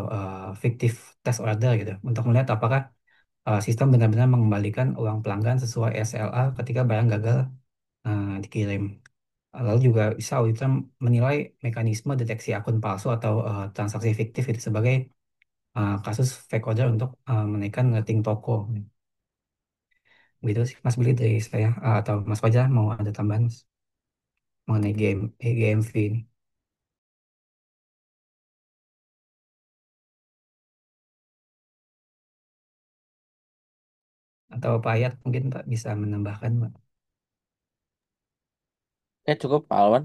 fiktif test order gitu, untuk melihat apakah sistem benar-benar mengembalikan uang pelanggan sesuai SLA ketika barang gagal dikirim. Lalu juga bisa auditor menilai mekanisme deteksi akun palsu atau transaksi fiktif itu sebagai kasus fake order untuk menaikkan rating toko. Begitu sih Mas Billy dari saya. Atau Mas Fajar mau ada tambahan Mas, mengenai GMV ini? Atau Pak Ayat mungkin Pak bisa menambahkan Pak. Cukup Pak Alwan.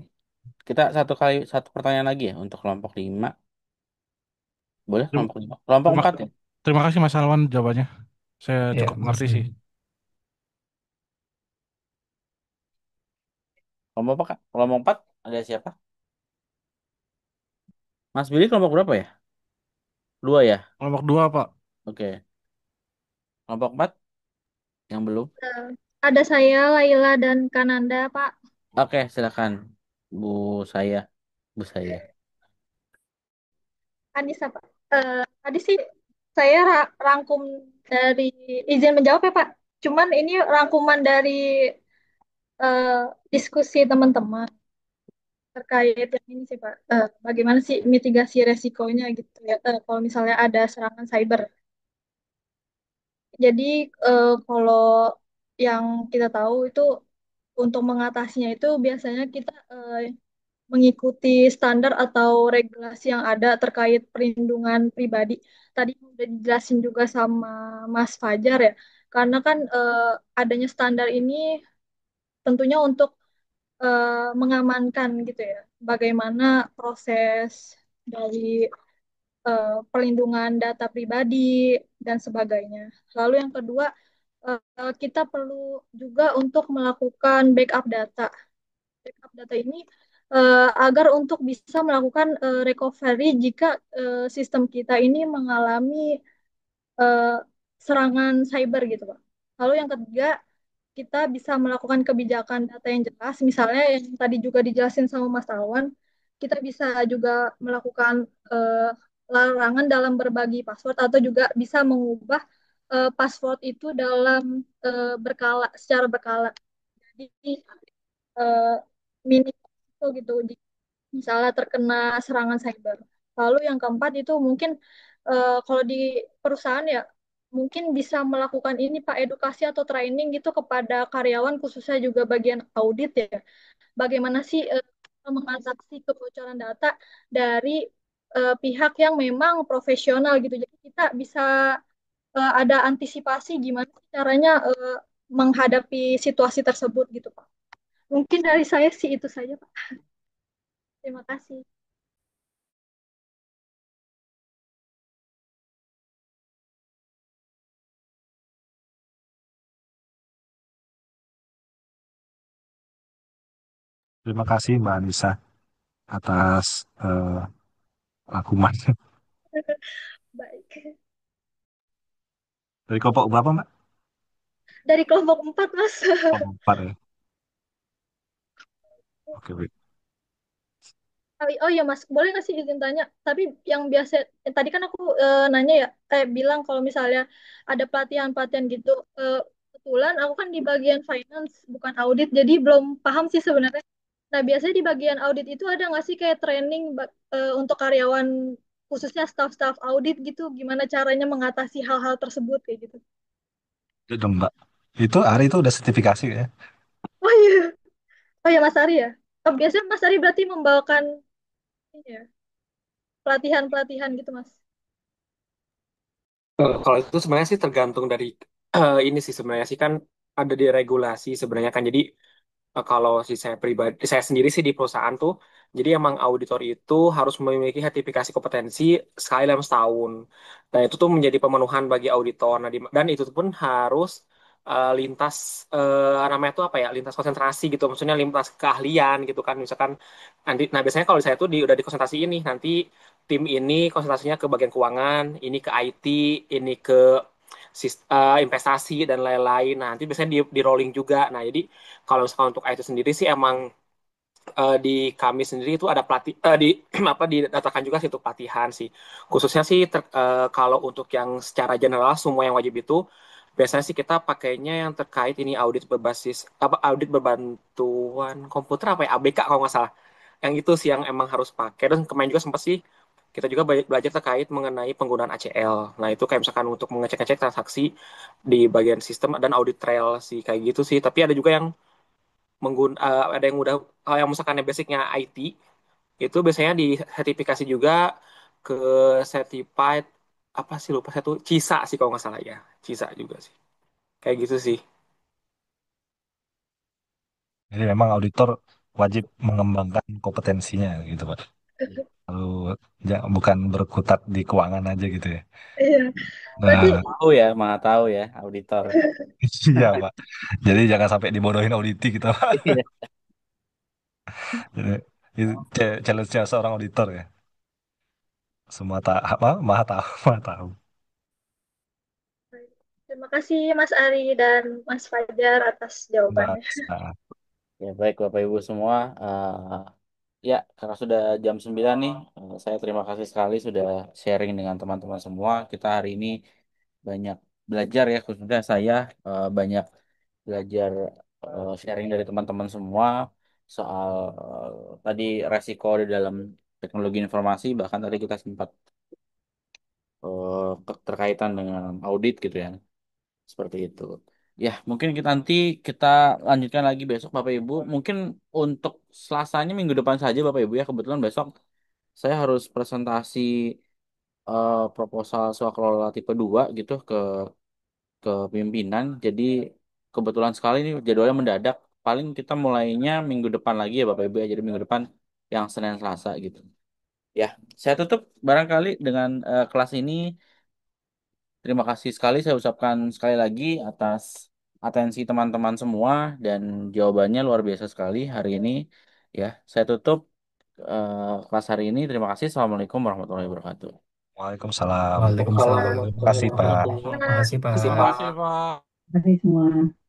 Kita satu pertanyaan lagi ya untuk kelompok 5. Boleh Terima, kelompok 5. Kelompok terima, 4 ya? terima kasih Mas Alwan jawabannya. Saya Ya, cukup Mas mengerti sih. Billy. Kelompok 4 ada siapa? Mas Billy kelompok berapa ya? 2 ya? Kelompok 2 Pak. Oke. Kelompok 4 yang belum. Eh, Ada saya, Laila dan Kananda, Pak. Oke, silakan Bu saya, Bu saya. Anissa, Pak. Tadi sih saya rangkum dari izin menjawab ya, Pak. Cuman ini rangkuman dari eh, diskusi teman-teman terkait yang ini sih, Pak. Bagaimana sih mitigasi resikonya gitu ya, kalau misalnya ada serangan cyber. Jadi kalau yang kita tahu itu untuk mengatasinya itu biasanya kita mengikuti standar atau regulasi yang ada terkait perlindungan pribadi. Tadi udah dijelasin juga sama Mas Fajar ya, karena kan adanya standar ini tentunya untuk mengamankan gitu ya, bagaimana proses dari perlindungan data pribadi dan sebagainya. Lalu yang kedua, kita perlu juga untuk melakukan backup data. Backup data ini agar untuk bisa melakukan recovery jika sistem kita ini mengalami eh, serangan cyber gitu, Pak. Lalu yang ketiga, kita bisa melakukan kebijakan data yang jelas, misalnya yang tadi juga dijelasin sama Mas Tawan, kita bisa juga melakukan eh, larangan dalam berbagi password atau juga bisa mengubah password itu dalam secara berkala. Jadi eh, minimal itu gitu misalnya terkena serangan cyber. Lalu yang keempat itu mungkin kalau di perusahaan ya mungkin bisa melakukan ini Pak edukasi atau training gitu kepada karyawan khususnya juga bagian audit ya. Bagaimana sih mengatasi kebocoran data dari pihak yang memang profesional gitu. Jadi kita bisa ada antisipasi gimana sih caranya menghadapi situasi tersebut gitu Pak. Mungkin dari saya sih itu saja Pak. Terima kasih. Terima kasih Mbak Anissa atas rangkuman. Baik. Dari kelompok berapa Mbak? Dari kelompok 4 Mas. Kelompok 4 ya. Oke, baik. Oh iya Mas, boleh nggak sih izin tanya? Tapi yang biasa, tadi kan aku nanya ya, bilang kalau misalnya ada pelatihan-pelatihan gitu, eh, kebetulan aku kan di bagian finance, bukan audit, jadi belum paham sih sebenarnya. Nah biasanya di bagian audit itu ada nggak sih kayak training untuk karyawan, khususnya staff-staff audit gitu, gimana caranya mengatasi hal-hal tersebut kayak gitu? Itu dong Mbak. Itu Ari itu udah sertifikasi ya. Oh iya, oh iya Mas Ari ya. Biasanya Mas Ari berarti membawakan ini ya, pelatihan-pelatihan gitu Mas. Kalau itu sebenarnya sih tergantung dari ini sih sebenarnya sih kan ada di regulasi sebenarnya kan. Jadi kalau si saya pribadi, saya sendiri sih di perusahaan tuh, jadi emang auditor itu harus memiliki sertifikasi kompetensi sekali dalam setahun. Dan itu tuh menjadi pemenuhan bagi auditor. Nah, dan itu pun harus lintas namanya tuh apa ya, lintas konsentrasi gitu. Maksudnya lintas keahlian gitu kan. Misalkan nanti, nah biasanya kalau saya tuh udah di konsentrasi ini, nanti tim ini konsentrasinya ke bagian keuangan, ini ke IT, ini ke investasi dan lain-lain. Nah, nanti biasanya di rolling juga. Nah, jadi kalau misalkan untuk IT sendiri sih emang di kami sendiri itu ada pelatih di apa didatakan juga sih untuk pelatihan sih. Khususnya sih kalau untuk yang secara general semua yang wajib itu biasanya sih kita pakainya yang terkait ini audit berbasis apa audit berbantuan komputer apa ya ABK kalau nggak salah. Yang itu sih yang emang harus pakai dan kemarin juga sempat sih kita juga belajar terkait mengenai penggunaan ACL. Nah, itu kayak misalkan untuk mengecek-ngecek transaksi di bagian sistem dan audit trail sih kayak gitu sih. Tapi ada juga yang ada yang udah yang misalkan basicnya IT itu biasanya di sertifikasi juga ke certified apa sih lupa saya tuh CISA sih kalau nggak salah ya CISA juga sih kayak gitu sih. Jadi memang auditor wajib mengembangkan kompetensinya gitu Pak. Lalu bukan berkutat di keuangan aja gitu ya. Iya, berarti Nah, Tahu ya, mana tahu ya, auditor. iya Pak. Jadi jangan sampai dibodohin auditi gitu Pak. Iya. Jadi, itu challenge-nya seorang auditor ya. Semua tak apa, maha tahu, maha tahu. terima kasih Mas Ari dan Mas Fajar atas Nah, jawabannya. nah. Ya, baik Bapak Ibu semua. Ya, karena sudah jam 9 nih, saya terima kasih sekali sudah sharing dengan teman-teman semua. Kita hari ini banyak belajar ya, khususnya saya banyak belajar sharing dari teman-teman semua soal tadi resiko di dalam teknologi informasi, bahkan tadi kita sempat keterkaitan dengan audit gitu ya, seperti itu. Ya, mungkin kita nanti kita lanjutkan lagi besok Bapak Ibu. Mungkin untuk Selasanya minggu depan saja Bapak Ibu ya. Kebetulan besok saya harus presentasi proposal swakelola tipe 2 gitu ke pimpinan. Jadi kebetulan sekali ini jadwalnya mendadak. Paling kita mulainya minggu depan lagi ya Bapak Ibu ya. Jadi minggu depan yang Senin Selasa gitu. Ya, saya tutup barangkali dengan kelas ini. Terima kasih sekali saya ucapkan sekali lagi atas atensi teman-teman semua dan jawabannya luar biasa sekali hari ini. Ya, saya tutup kelas hari ini. Terima kasih. Assalamualaikum warahmatullahi wabarakatuh. Waalaikumsalam. Waalaikumsalam. Terima kasih, Pak. Makasih, Terima kasih, Terima Pak. kasih, Pak. Pak. Terima kasih semua.